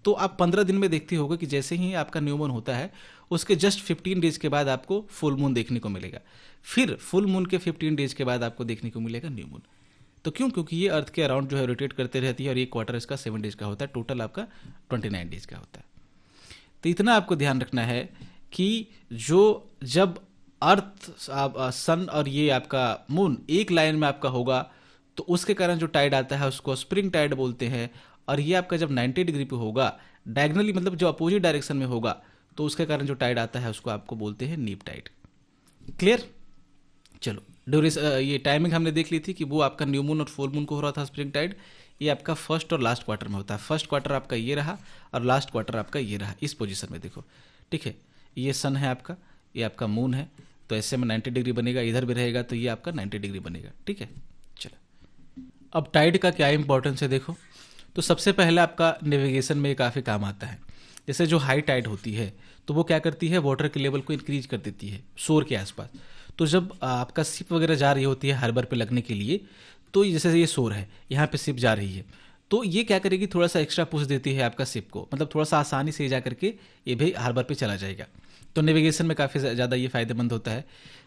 तो आप 15 दिन में देखते होगे कि जैसे ही आपका न्यू मून होता है उसके जस्ट 15 डेज के बाद आपको फुल मून देखने को मिलेगा। फिर फुल मून के 15 डेज के बाद आपको देखने को मिलेगा न्यू मून। तो क्यों? क्योंकि ये अर्थ के अराउंड जो है रोटेट करते रहती है और ये क्वार्टर इसका 7 डेज का होता है, टोटल आपका 29 डेज का होता है। तो इतना आपको ध्यान रखना है कि जब अर्थ सन और ये आपका मून एक लाइन में आपका होगा तो उसके कारण जो टाइड आता है उसको स्प्रिंग टाइड बोलते हैं। और ये आपका जब 90 डिग्री पे होगा, डायगनली मतलब जो अपोजिट डायरेक्शन में होगा, तो उसके कारण जो टाइड आता है उसको आपको बोलते हैं नीप टाइड। क्लियर? चलो, ये टाइमिंग हमने देख ली थी कि वो आपका न्यू मून और फुल मून को हो रहा था स्प्रिंग टाइड। ये आपका फर्स्ट और लास्ट क्वार्टर में होता है। फर्स्ट क्वार्टर आपका ये रहा और लास्ट क्वार्टर आपका ये रहा, इस पोजीशन में देखो। ठीक है, ये सन है आपका, ये आपका मून है, तो ऐसे में 90 डिग्री बनेगा, इधर भी रहेगा तो ये आपका 90 डिग्री बनेगा। ठीक है, चलो अब टाइड का क्या इंपॉर्टेंस है देखो। तो सबसे पहले आपका नेविगेशन में काफ़ी काम आता है। जैसे जो हाई टाइड होती है तो वो क्या करती है, वाटर के लेवल को इंक्रीज कर देती है शोर के आसपास। तो जब आपका शिप वगैरह जा रही होती है हार्बर पे लगने के लिए, तो जैसे ये शोर है, यहाँ पे शिप जा रही है, तो ये क्या करेगी, थोड़ा सा एक्स्ट्रा पुश देती है आपका शिप को, मतलब थोड़ा सा आसानी से जा करके ये भी हार्बर पे चला जाएगा। तो नेविगेशन में काफ़ी ज़्यादा ये फायदेमंद होता है।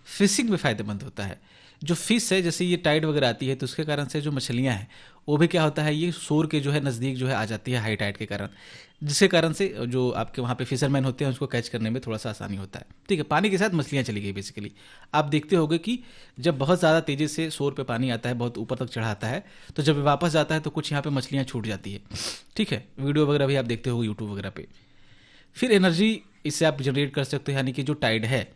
फिशिंग में फ़ायदेमंद होता है। जो फिश है, जैसे ये टाइड वगैरह आती है तो उसके कारण से जो मछलियाँ हैं वो भी क्या होता है, ये शोर के जो है नज़दीक जो है आ जाती है हाई टाइड के कारण, जिसके कारण से जो आपके वहाँ पे फिशरमैन होते हैं उसको कैच करने में थोड़ा सा आसानी होता है। ठीक है, पानी के साथ मछलियाँ चली गई बेसिकली। आप देखते होंगे कि जब बहुत ज़्यादा तेज़ी से शोर पे पानी आता है, बहुत ऊपर तक चढ़ाता है, तो जब वापस जाता है तो कुछ यहाँ पे मछलियाँ छूट जाती है। ठीक है, वीडियो वगैरह भी आप देखते होंगे यूट्यूब वगैरह पे। फिर एनर्जी इससे आप जनरेट कर सकते हो, यानी कि जो टाइड है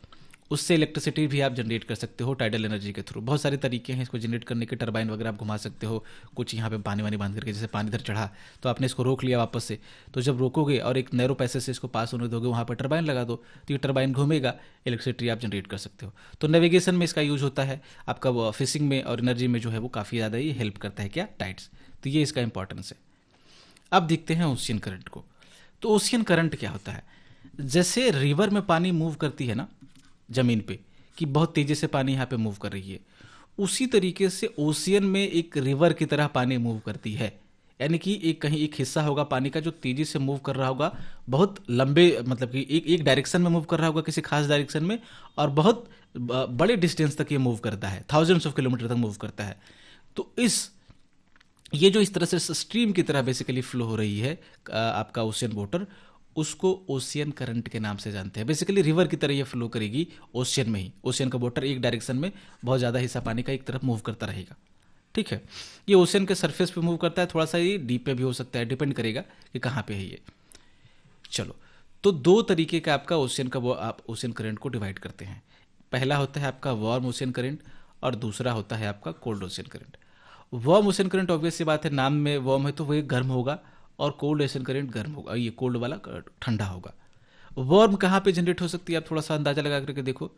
उससे इलेक्ट्रिसिटी भी आप जनरेट कर सकते हो टाइडल एनर्जी के थ्रू। बहुत सारे तरीके हैं इसको जनरेट करने के, टरबाइन वगैरह आप घुमा सकते हो। कुछ यहाँ पे पानी वानी बांध करके, जैसे पानी इधर चढ़ा तो आपने इसको रोक लिया वापस से, तो जब रोकोगे और एक नैरो पैसेज से इसको पास होने दोगे, वहाँ पर टरबाइन लगा दो तो ये टरबाइन घूमेगा, इलेक्ट्रिसिटी आप जनरेट कर सकते हो। तो नेविगेशन में इसका यूज होता है, आपका फिशिंग में और एनर्जी में जो है वो काफ़ी ज़्यादा ये हेल्प करता है क्या, टाइड्स। तो ये इसका इंपॉर्टेंस है। अब देखते हैं ओशियन करंट को। तो ओशियन करंट क्या होता है, जैसे रिवर में पानी मूव करती है ना जमीन पे, कि बहुत तेजी से पानी यहाँ पे मूव कर रही है, उसी तरीके से ओशियन में एक रिवर की तरह पानी मूव करती है। यानी कि एक कहीं एक हिस्सा होगा पानी का जो तेजी से मूव कर रहा होगा, बहुत लंबे, मतलब कि एक डायरेक्शन में मूव कर रहा होगा किसी खास डायरेक्शन में, और बहुत बड़े डिस्टेंस तक ये मूव करता है, थाउजेंड्स ऑफ किलोमीटर तक मूव करता है। तो ये जो इस तरह से स्ट्रीम की तरह बेसिकली फ्लो हो रही है आपका ओशियन वाटर, उसको ओशियन करंट के नाम से जानते हैं। बेसिकली रिवर की तरह ये फ्लो करेगी ओशियन में ही। ओशियन का वाटर एक डायरेक्शन में बहुत ज़्यादा हिस्सा पानी का एक तरफ मूव करता रहेगा। ठीक है, ये ओशियन के सरफेस पे मूव करता है, थोड़ा सा ये डीप पे भी हो सकता है, डिपेंड करेगा कि कहाँ पे है ये। चलो, तो 2 तरीके का आपका ओशियन का वो आप ओशियन करंट को डिवाइड करते हैं। पहला होता है आपका वार्म ओशियन करंट और दूसरा होता है आपका cold ocean current. Warm ocean current obvious सी बात है, नाम में वार्म है तो वही गर्म होगा, और कोल्ड ओशियन करंट गर्म होगा, ये कोल्ड वाला ठंडा होगा। वार्म कहाँ पे जनरेट हो सकती है, आप थोड़ा सा अंदाजा लगा करके देखो।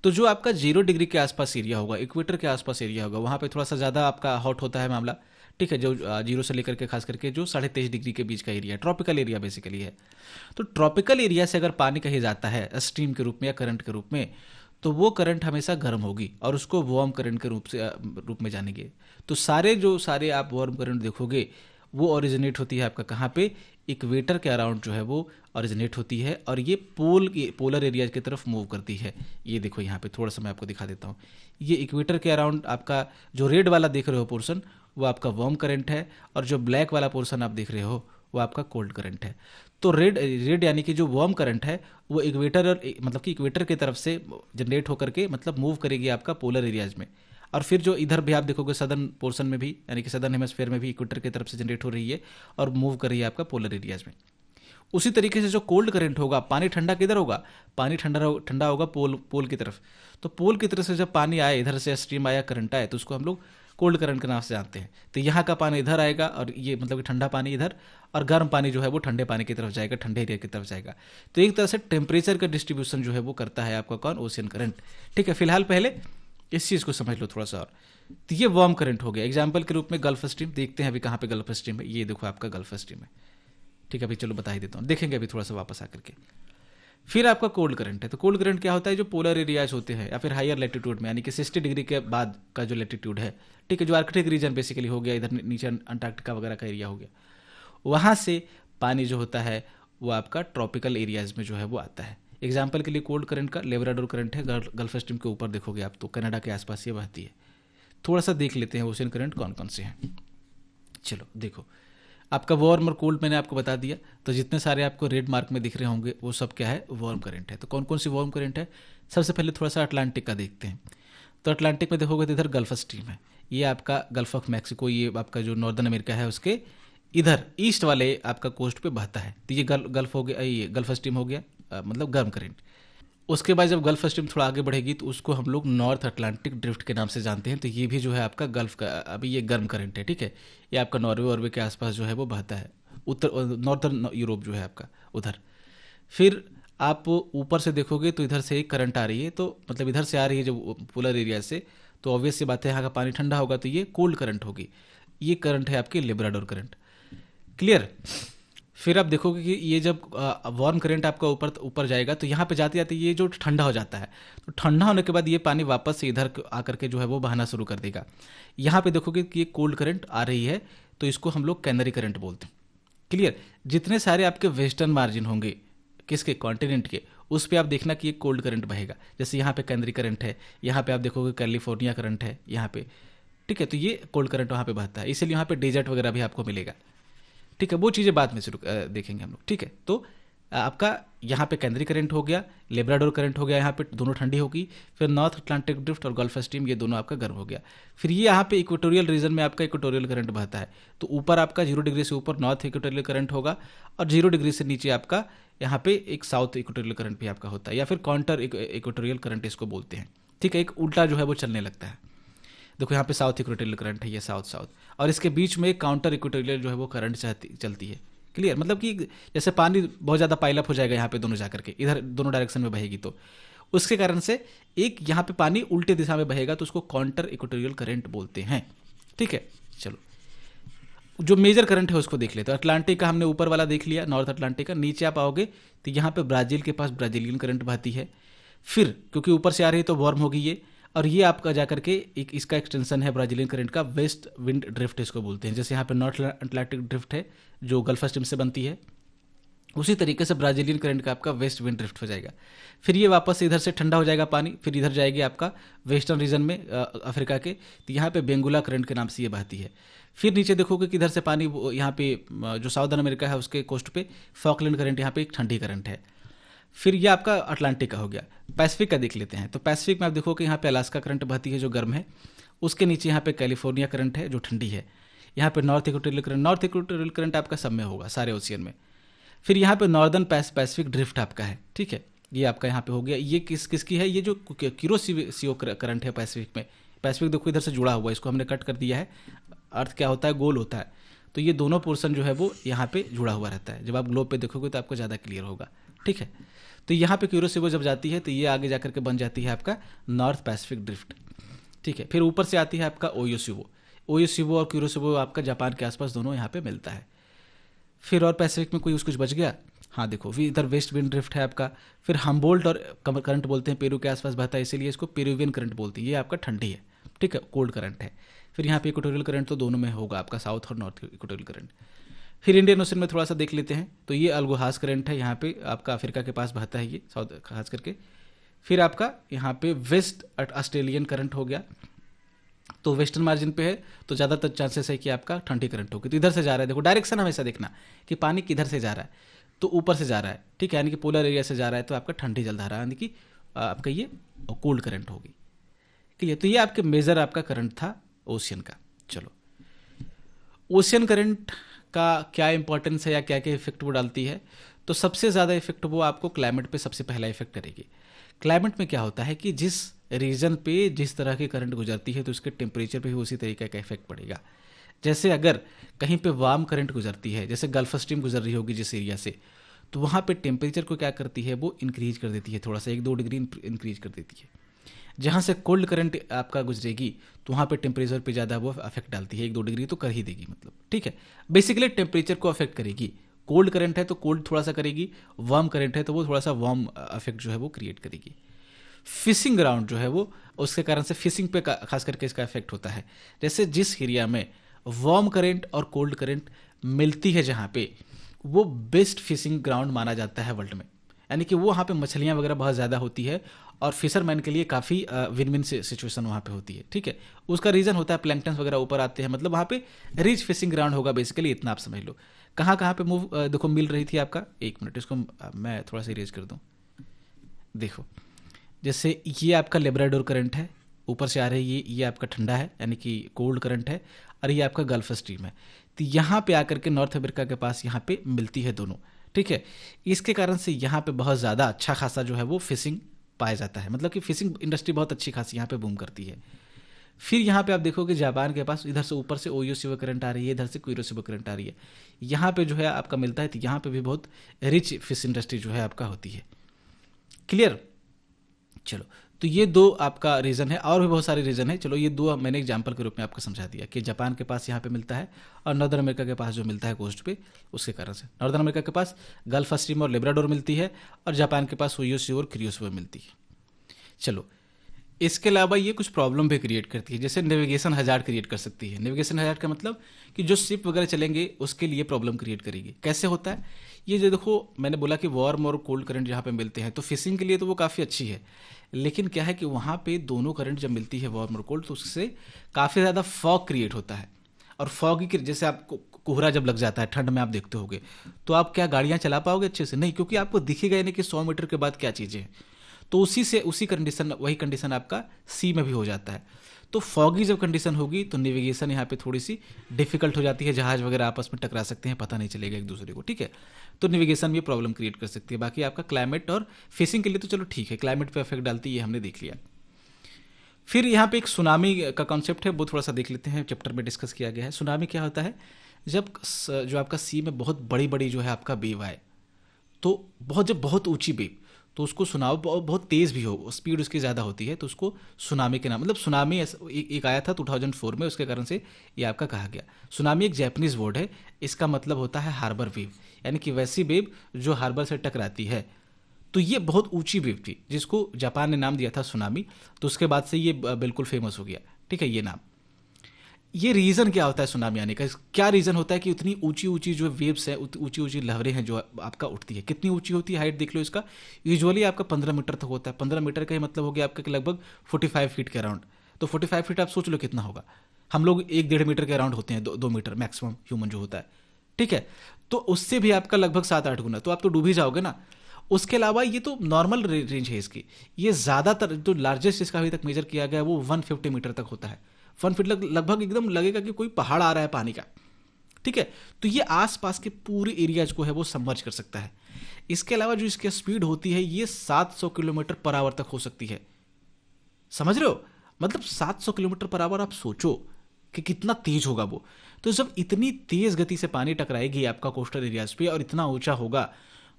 तो जो आपका 0 डिग्री के आसपास एरिया होगा, इक्वेटर के आसपास एरिया होगा, वहाँ पे थोड़ा सा ज़्यादा आपका हॉट होता है मामला। ठीक है, जो जीरो से लेकर के खास करके जो 23.5 डिग्री के बीच का एरिया है, ट्रॉपिकल एरिया बेसिकली है। तो ट्रॉपिकल एरिया से अगर पानी कहीं जाता है स्ट्रीम के रूप में या करंट के रूप में, तो वो करंट हमेशा गर्म होगी और उसको वार्म करंट के रूप में जानेंगे। तो सारे आप वार्म करंट देखोगे वो ओरिजिनेट होती है आपका कहाँ पे, इक्वेटर के अराउंड जो है वो ओरिजिनेट होती है, और ये पोलर एरिया की तरफ मूव करती है। ये देखो यहाँ पे थोड़ा सा मैं आपको दिखा देता हूँ। ये इक्वेटर के अराउंड आपका जो रेड वाला देख रहे हो पोर्शन, वो आपका वार्म करंट है, और जो ब्लैक वाला पोर्शन आप देख रहे हो वो आपका कोल्ड करंट है। तो रेड यानी कि जो वार्म करंट है वो इक्वेटर और मतलब कि इक्वेटर की तरफ से जनरेट होकर के मतलब मूव करेगी आपका पोलर एरियाज में। और फिर जो इधर भी आप देखोगे सदर्न पोर्शन में भी, यानी कि सदर्न हेमिस्फीयर में भी इक्वेटर की तरफ से जनरेट हो रही है और मूव कर रही है आपका पोलर एरियाज में। उसी तरीके से जो कोल्ड करंट होगा, पानी ठंडा किधर होगा, पानी ठंडा होगा पोल की तरफ। तो पोल की तरफ से जब पानी आए, इधर से स्ट्रीम आया, करंट आए, तो उसको हम लोग कोल्ड करंट के नाम से जानते हैं। तो यहाँ का पानी इधर आएगा और ये मतलब कि ठंडा पानी इधर, और गर्म पानी जो है वो ठंडे पानी की तरफ जाएगा, ठंडे एरिया की तरफ जाएगा। तो एक तरह से टेम्परेचर का डिस्ट्रीब्यूशन जो है वो करता है आपका कौन, ओशियन करंट। ठीक है, फिलहाल पहले इस चीज़ को समझ लो थोड़ा सा और। तो ये वार्म करंट हो गया। एग्जाम्पल के रूप में गल्फ स्ट्रीम देखते हैं, अभी कहाँ पे गल्फ स्ट्रीम है, ये देखो आपका गल्फ स्ट्रीम है। ठीक है, अभी चलो बता ही देता हूँ, देखेंगे अभी थोड़ा सा वापस आकर के। फिर आपका कोल्ड करंट है। तो कोल्ड करंट क्या होता है, जो पोलर एरियाज होते हैं या फिर हायर लैटिट्यूड में, यानी कि 60 डिग्री के बाद का जो लैटिट्यूड है, ठीक है, जो आर्कटिक रीजन बेसिकली हो गया, इधर नीचे अंटार्कटिका वगैरह का एरिया हो गया, वहाँ से पानी जो होता है वो आपका ट्रॉपिकल एरियाज में जो है वो आता है। एग्जाम्पल के लिए कोल्ड करंट का लेब्राडोर करंट है, गल्फ स्ट्रीम के ऊपर देखोगे आप तो कनाडा के आसपास ये बहती है। थोड़ा सा देख लेते हैं ओशियन करंट कौन कौन से हैं। चलो देखो, आपका वार्म और कोल्ड मैंने आपको बता दिया। तो जितने सारे आपको रेड मार्क में दिख रहे होंगे वो सब क्या है, वार्म करंट है। तो कौन कौन सी वार्म करंट है, सबसे पहले थोड़ा सा अटलांटिक का देखते हैं। तो अटलांटिक में देखोगे तो इधर गल्फ स्ट्रीम है, ये आपका गल्फ ऑफ मैक्सिको, ये आपका जो नॉर्दर्न अमेरिका है उसके इधर ईस्ट वाले आपका कोस्ट पे बहता है। तो ये गल्फ हो गया, ये गल्फ स्ट्रीम हो गया, मतलब गर्म करंट। उसके बाद जब गल्फ स्ट्रीम थोड़ा आगे बढ़ेगी तो उसको हम लोग नॉर्थ अटलांटिक ड्रिफ्ट के नाम से जानते हैं। तो ये भी जो है आपका गल्फ का, अभी ये गर्म करंट है। ठीक है, ये आपका नॉर्वे वॉर्वे के आसपास जो है वो बहता है, उत्तर नॉर्थर्न यूरोप जो है आपका उधर। फिर आप ऊपर से देखोगे तो इधर से एक करंट आ रही है, तो मतलब इधर से आ रही है जो पोलर एरिया से, तो ऑब्वियस सी बात है यहाँ का पानी ठंडा होगा, तो ये कोल्ड करंट होगी। ये करंट है आपकी लेब्राडोर करंट। क्लियर। फिर आप देखोगे कि ये जब वार्म करंट आपका ऊपर ऊपर जाएगा तो यहाँ पे जाते जाते ये जो ठंडा हो जाता है, तो ठंडा होने के बाद ये पानी वापस से इधर आकर के जो है वो बहना शुरू कर देगा। यहाँ पे देखोगे कि ये कोल्ड करंट आ रही है, तो इसको हम लोग कैनरी करंट बोलते हैं। क्लियर। जितने सारे आपके वेस्टर्न मार्जिन होंगे किसके, कॉन्टिनेंट के, उस पर आप देखना कि ये कोल्ड करंट बहेगा। जैसे यहाँ पे कैनरी करंट है, यहाँ पे आप देखोगे कैलिफोर्निया करंट है यहाँ पे। ठीक है, तो ये कोल्ड करंट वहाँ पे बहता है, इसलिए यहाँ पे डेजर्ट वगैरह भी आपको मिलेगा। ठीक है, वो चीज़ें बाद में शुरू देखेंगे हम लोग। ठीक है, तो आपका यहाँ पे कैनरी करंट हो गया, लेब्राडोर करंट हो गया, यहाँ पे दोनों ठंडी होगी। फिर नॉर्थ अटलांटिक ड्रिफ्ट और गल्फ स्ट्रीम, ये दोनों आपका गर्म हो गया। फिर ये यहाँ पे इक्वेटोरियल रीजन में आपका इक्वेटोरियल करंट बहता है, तो ऊपर आपका 0 डिग्री से ऊपर नॉर्थ इक्वेटोरियल करंट होगा, और 0 डिग्री से नीचे आपका यहाँ पे एक साउथ इक्वेटोरियल करंट भी आपका होता है, या फिर काउंटर इक्वेटोरियल करंट इसको बोलते हैं। ठीक है, एक उल्टा जो है वो चलने लगता है। देखो यहाँ पे साउथ इक्वेटोरियल करंट है, ये साउथ साउथ, और इसके बीच में एक काउंटर इक्वेटोरियल जो है वो करंट चलती है। क्लियर। मतलब कि जैसे पानी बहुत ज़्यादा पाइलअप हो जाएगा यहाँ पे दोनों जाकर के, इधर दोनों डायरेक्शन में बहेगी, तो उसके कारण से एक यहाँ पे पानी उल्टे दिशा में बहेगा, तो उसको काउंटर इक्वेटोरियल करंट बोलते हैं। ठीक है, चलो जो मेजर करंट है उसको देख लेते हैं। अटलांटिक का हमने ऊपर वाला देख लिया, नॉर्थ अटलांटिक का। नीचे आप आओगे तो यहाँ पे ब्राज़ील के पास ब्राजीलियन करंट बहती है। फिर क्योंकि ऊपर से आ रही है तो वार्म होगी ये, और ये आपका जाकर के एक इसका एक्सटेंशन है ब्राजीलियन करंट का, वेस्ट विंड ड्रिफ्ट इसको बोलते हैं। जैसे यहाँ पे नॉर्थ अटलांटिक ड्रिफ्ट है जो गल्फ स्ट्रीम से बनती है, उसी तरीके से ब्राजीलियन करंट का आपका वेस्ट विंड ड्रिफ्ट हो जाएगा। फिर ये वापस से इधर से ठंडा हो जाएगा पानी, फिर इधर जाएगी आपका वेस्टर्न रीजन में अफ्रीका के, तो यहाँ पे बेंगुला करंट के नाम से ये बहती है। फिर नीचे देखोगे कि इधर से पानी यहाँ पे जो साउदर्न अमेरिका है उसके कोस्ट पे फॉकलैंड करंट, यहाँ पे एक ठंडी करंट है। फिर ये आपका अटलांटिक का हो गया। पैसिफिक का देख लेते हैं। तो पैसिफिक में आप देखो कि यहाँ पे अलास्का करंट बहती है जो गर्म है, उसके नीचे यहाँ पे कैलिफोर्निया करंट है जो ठंडी है। यहाँ पे नॉर्थ इक्वेटोरियल करंट आपका सब में होगा, सारे ओशियन में। फिर यहाँ पे नॉर्दर्न पैसिफिक ड्रिफ्ट आपका है। ठीक है, ये आपका यहाँ पे हो गया। ये किसकी है, ये जो किरोसियो करंट है पैसिफिक में। पैसिफिक देखो इधर से जुड़ा हुआ है, इसको हमने कट कर दिया है। अर्थ क्या होता है, गोल होता है, तो ये दोनों पोर्शन जो है वो यहाँ पे जुड़ा हुआ रहता है। जब आप ग्लोब पे देखोगे तो आपको ज़्यादा क्लियर होगा। ठीक है, तो यहाँ पे क्यूरोसिवो जब जाती है तो ये आगे जाकर के बन जाती है आपका नॉर्थ पैसिफिक ड्रिफ्ट। ठीक है, फिर ऊपर से आती है आपका ओयोसिवो। ओयोसिबो और क्यूरोसिबो आपका जापान के आसपास दोनों यहाँ पे मिलता है। फिर और पैसिफिक में कोई कुछ बच गया? हाँ देखो, इधर वेस्ट विंड ड्रिफ्ट है आपका। फिर हम्बोल्ट और करंट बोलते हैं, पेरू के आसपास बहता है इसीलिए इसको पेरुवियन करंट बोलती है, ये आपका ठंडी है, ठीक है, कोल्ड करंट है। फिर यहाँ पे इक्वेटोरियल करंट तो दोनों में होगा आपका, साउथ और नॉर्थ इक्वेटोरियल करंट। फिर इंडियन ओशन में थोड़ा सा देख लेते हैं, तो ये अल्गोहास करंट है, यहाँ पे आपका अफ्रीका के पास बहता है ये, साउथ खास करके। फिर आपका यहाँ पे वेस्ट ऑस्ट्रेलियन करंट हो गया, तो वेस्टर्न मार्जिन पे है, तो ज़्यादातर चांसेस है कि आपका ठंडी करंट होगी। तो इधर से जा रहा है, देखो डायरेक्शन हमेशा देखना कि पानी किधर से जा रहा है, तो ऊपर से जा रहा है, ठीक है, यानी कि पोलर एरिया से जा रहा है, तो आपका ठंडी जलधारा यानी कि आपका ये कोल्ड करंट होगी। क्लियर? तो ये आपके मेजर आपका करंट था ओशियन का। चलो, ओशियन करंट का क्या इंपॉर्टेंस है या क्या क्या इफेक्ट वो डालती है? तो सबसे ज़्यादा इफेक्ट वो आपको क्लाइमेट पे सबसे पहला इफेक्ट करेगी। क्लाइमेट में क्या होता है कि जिस रीजन पे जिस तरह की करंट गुजरती है तो उसके टेम्परेचर पे भी उसी तरीके का इफेक्ट पड़ेगा। जैसे अगर कहीं पे वार्म करंट गुजरती है, जैसे गल्फ स्ट्रीम गुजर रही होगी जिस एरिया से, तो वहाँ पे टेम्परेचर को क्या करती है, वो इंक्रीज कर देती है, थोड़ा सा 1-2 डिग्री इंक्रीज कर देती है। जहाँ से कोल्ड करंट आपका गुजरेगी तो वहाँ पे टेम्परेचर पे ज़्यादा वो अफेक्ट डालती है, 1-2 डिग्री तो कर ही देगी, मतलब ठीक है, बेसिकली टेम्परेचर को अफेक्ट करेगी। कोल्ड करंट है तो कोल्ड थोड़ा सा करेगी, वार्म करंट है तो वो थोड़ा सा वार्म अफेक्ट जो है वो क्रिएट करेगी। फिशिंग ग्राउंड जो है वो, उसके कारण से फिशिंग पे खास करके इसका इफेक्ट होता है। जैसे जिस एरिया में वार्म करंट और कोल्ड करंट मिलती है, जहाँ पे वो बेस्ट फिशिंग ग्राउंड माना जाता है वर्ल्ड में, यानी कि वो वहाँ पे मछलियाँ वगैरह बहुत ज़्यादा होती है और फिशरमैन के लिए काफ़ी विन विन सिचुएशन वहाँ पे होती है, ठीक है। उसका रीज़न होता है प्लैंक्टन्स वगैरह ऊपर आते हैं, मतलब वहाँ पे रिच फिशिंग ग्राउंड होगा, बेसिकली इतना आप समझ लो। कहाँ कहाँ पे मूव देखो मिल रही थी आपका, एक मिनट इसको मैं थोड़ा सा इरेज कर दूँ। देखो, जैसे ये आपका लेब्राडोर करंट है, ऊपर से आ रही है, ये आपका ठंडा है यानी कि कोल्ड करंट है, और ये आपका गल्फ स्ट्रीम है। तो यहाँ पे आकर के नॉर्थ अमेरिका के पास यहाँ पे मिलती है दोनों, ठीक है। इसके कारण से यहाँ पे बहुत ज़्यादा अच्छा खासा जो है वो फिशिंग पाया जाता है, मतलब कि फिशिंग इंडस्ट्री बहुत अच्छी खासी यहाँ पे बूम करती है। फिर यहाँ पे आप देखोगे जापान के पास इधर से ऊपर से ओयोसिबो करंट आ रही है, इधर से क्यूरोसिबो करंट आ रही है, यहाँ पे जो है आपका मिलता है, तो यहाँ पे भी बहुत रिच फिश इंडस्ट्री जो है आपका होती है। क्लियर? चलो, तो ये दो आपका रीज़न है, और भी बहुत सारे रीज़न है। चलो, ये दो मैंने एग्जांपल के रूप में आपको समझा दिया कि जापान के पास यहाँ पे मिलता है और नॉर्दर्न अमेरिका के पास जो मिलता है कोस्ट पे, उसके कारण से नॉर्दर्न अमेरिका के पास गल्फ स्ट्रीम और लेब्राडोर मिलती है और जापान के पास ओयोसिबो और क्यूरोसिबो मिलती है। चलो, इसके अलावा ये कुछ प्रॉब्लम भी क्रिएट करती है, जैसे नेविगेशन हजार्ड क्रिएट कर सकती है। नेविगेशन हजार्ड का मतलब कि जो शिप वगैरह चलेंगे उसके लिए प्रॉब्लम क्रिएट करेगी। कैसे होता है ये? जो देखो, मैंने बोला कि वार्म और कोल्ड करंट जहाँ पे मिलते हैं तो फिशिंग के लिए तो वो काफ़ी अच्छी है, लेकिन क्या है कि वहाँ पे दोनों करंट जब मिलती है वार्म और कोल्ड, तो उससे काफ़ी ज़्यादा फॉग क्रिएट होता है। और फॉग की जैसे आपको कोहरा जब लग जाता है ठंड में, आप देखते होगे, तो आप क्या गाड़ियाँ चला पाओगे अच्छे से? नहीं, क्योंकि आपको दिखेगा ही नहीं कि 100 मीटर के बाद क्या चीज़ें हैं। तो उसी कंडीशन, वही कंडीशन आपका सी में भी हो जाता है। तो फॉगी जब कंडीशन होगी तो नेविगेशन यहाँ पे थोड़ी सी डिफिकल्ट हो जाती है, जहाज वगैरह आपस में टकरा सकते हैं, पता नहीं चलेगा एक दूसरे को, ठीक है। तो नेविगेशन में प्रॉब्लम क्रिएट कर सकती है। बाकी आपका क्लाइमेट और फिशिंग के लिए तो चलो ठीक है, क्लाइमेट पे इफेक्ट डालती है, ये हमने देख लिया। फिर यहाँ पे एक सुनामी का कॉन्सेप्ट है, वो थोड़ा सा देख लेते हैं, चैप्टर में डिस्कस किया गया है। सुनामी क्या होता है? जब जो आपका सी में बहुत बड़ी बड़ी जो है आपका वेव आए, तो जब बहुत ऊंची वेव, तो उसको सुनाओ बहुत तेज़ भी हो, स्पीड उसकी ज़्यादा होती है, तो उसको सुनामी के नाम, मतलब सुनामी एक आया था 2004 में, उसके कारण से ये आपका कहा गया। सुनामी एक जैपनीज वर्ड है, इसका मतलब होता है हार्बर वेव, यानी कि वैसी वेव जो हार्बर से टकराती है। तो ये बहुत ऊंची वेव थी जिसको जापान ने नाम दिया था सुनामी, तो उसके बाद से ये बिल्कुल फेमस हो गया, ठीक है, ये नाम। ये रीज़न क्या होता है सुनामी आने का? क्या रीज़न होता है कि उतनी ऊंची ऊंची जो वेव्स है, ऊंची ऊंची लहरें हैं जो आपका उठती है? कितनी ऊंची होती है? हाइट देख लो इसका, यूजुअली आपका 15 मीटर तक होता है। 15 मीटर का ही मतलब हो गया आपका लगभग 45 फीट के अराउंड। तो 45 फीट आप सोच लो कितना होगा। हम लोग 1-1.5 मीटर के अराउंड होते हैं, 2 मीटर मैक्सिमम ह्यूमन जो होता है, ठीक है। तो उससे भी आपका लगभग 7-8 गुना, तो आप तो डूब ही जाओगे ना। उसके अलावा ये तो नॉर्मल रेंज है इसकी। ये ज़्यादातर जो लार्जेस्ट इसका अभी तक मेजर किया गया है वो 150 मीटर तक होता है। 1 फीट लगभग एकदम लगेगा कि कोई पहाड़ आ रहा है पानी का, ठीक है। तो ये आसपास के पूरे एरियाज को है वो सबमर्ज कर सकता है। इसके अलावा जो इसकी स्पीड होती है ये 700 किलोमीटर पर आवर तक हो सकती है। समझ रहे हो? मतलब 700 किलोमीटर पर आवर, आप सोचो कि कितना तेज होगा वो। तो जब इतनी तेज गति से पानी टकराएगी आपका कोस्टल एरियाज पे और इतना ऊंचा होगा,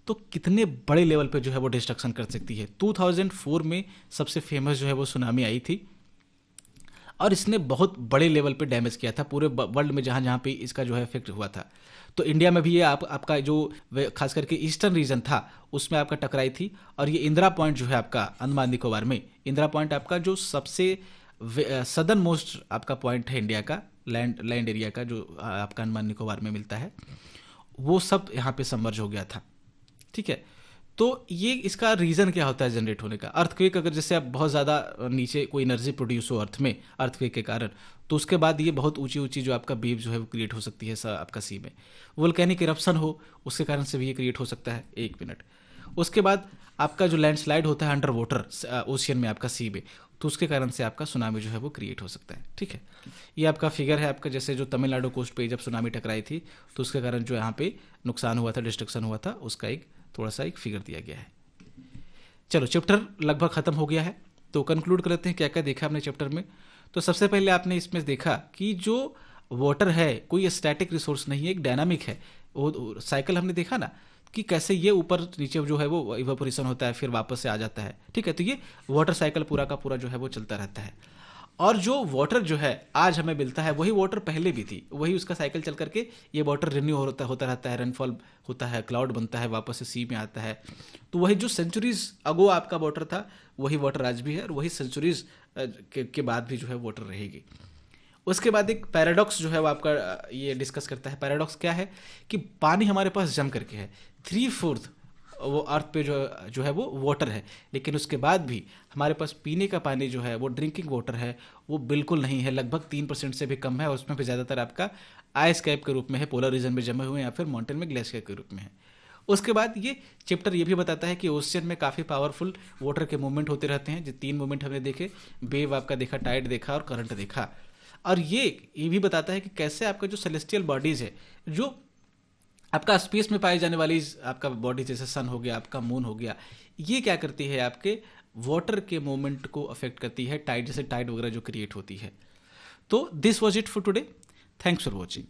तो कितने बड़े लेवल पे जो है वो डिस्ट्रक्शन कर सकती है। 2004 में सबसे फेमस जो है वो सुनामी आई थी, और इसने बहुत बड़े लेवल पे डैमेज किया था पूरे वर्ल्ड में जहाँ जहाँ पे इसका जो है इफेक्ट हुआ था। तो इंडिया में भी ये आपका जो खास करके ईस्टर्न रीजन था उसमें आपका टकराई थी। और ये इंदिरा पॉइंट जो है आपका अंडमान निकोबार में, इंदिरा पॉइंट आपका जो सबसे सदर्न मोस्ट आपका पॉइंट है इंडिया का, लैंड एरिया का, जो आपका अंडमान निकोबार में मिलता है, वो सब यहाँ पे सबमर्ज हो गया था। ठीक है, तो ये इसका रीज़न क्या होता है जनरेट होने का? अर्थक्वेक, अगर जैसे आप बहुत ज़्यादा नीचे कोई एनर्जी प्रोड्यूस हो अर्थ में अर्थक्वेक के कारण, तो उसके बाद ये बहुत ऊंची ऊंची जो आपका वेव जो है वो क्रिएट हो सकती है आपका सी में। वोल्केनिक इरप्शन हो उसके कारण से भी ये क्रिएट हो सकता है। 1 मिनट। उसके बाद आपका जो लैंडस्लाइड होता है अंडर वाटर ओशियन में आपका सी में, तो उसके कारण से आपका सुनामी जो है वो क्रिएट हो सकता है। ठीक है, ये आपका फिगर है आपका, जैसे जो तमिलनाडु कोस्ट पे जब सुनामी टकराई थी तो उसके कारण जो यहाँ पे नुकसान हुआ था, डिस्ट्रक्शन हुआ था, उसका एक थोड़ा सा एक फिगर दिया गया है। चलो, चैप्टर लगभग खत्म हो गया है, तो कंक्लूड कर लेते हैं क्या क्या देखा हमने चैप्टर में। तो सबसे पहले आपने इसमें देखा कि जो वाटर है कोई स्टैटिक रिसोर्स नहीं है, एक डायनामिक है। वो साइकिल हमने देखा ना कि कैसे ये ऊपर नीचे जो है वो इवेपोरेशन होता है फिर वापस से आ जाता है। ठीक है, तो ये वाटर साइकिल पूरा का पूरा जो है वो चलता रहता है। और जो वाटर जो है आज हमें मिलता है वही वाटर पहले भी थी, वही उसका साइकिल चल करके ये वाटर रिन्यू होता रहता है, रेनफॉल होता है, क्लाउड बनता है, वापस से सी में आता है। तो वही जो सेंचुरीज अगो आपका वाटर था वही वाटर आज भी है, और वही सेंचुरीज के बाद भी जो है वाटर रहेगी। उसके बाद एक पैराडॉक्स जो है वो आपका ये डिस्कस करता है। पैराडॉक्स क्या है कि पानी हमारे पास जम करके है, 3/4 वो अर्थ पे जो है वो वाटर है, लेकिन उसके बाद भी हमारे पास पीने का पानी जो है वो ड्रिंकिंग वाटर है वो बिल्कुल नहीं है, लगभग 3% से भी कम है। और उसमें भी ज़्यादातर आपका आइस कैप के रूप में है, पोलर रीजन में जमे हुए, या फिर माउंटेन में ग्लेशियर के रूप में है। उसके बाद ये चैप्टर ये भी बताता है कि ओशियन में काफ़ी पावरफुल वाटर के मूवमेंट होते रहते हैं। जो 3 मूवमेंट हमने देखे, वेव आपका देखा, टाइड देखा और करंट देखा। और ये भी बताता है कि कैसे आपका जो सेलेस्टियल बॉडीज है, जो आपका स्पेस में पाई जाने वाली आपका बॉडी, जैसे सन हो गया, आपका मून हो गया, ये क्या करती है आपके वाटर के मूवमेंट को अफेक्ट करती है, टाइड जैसे टाइड वगैरह जो क्रिएट होती है। तो this was it for today. Thanks for watching.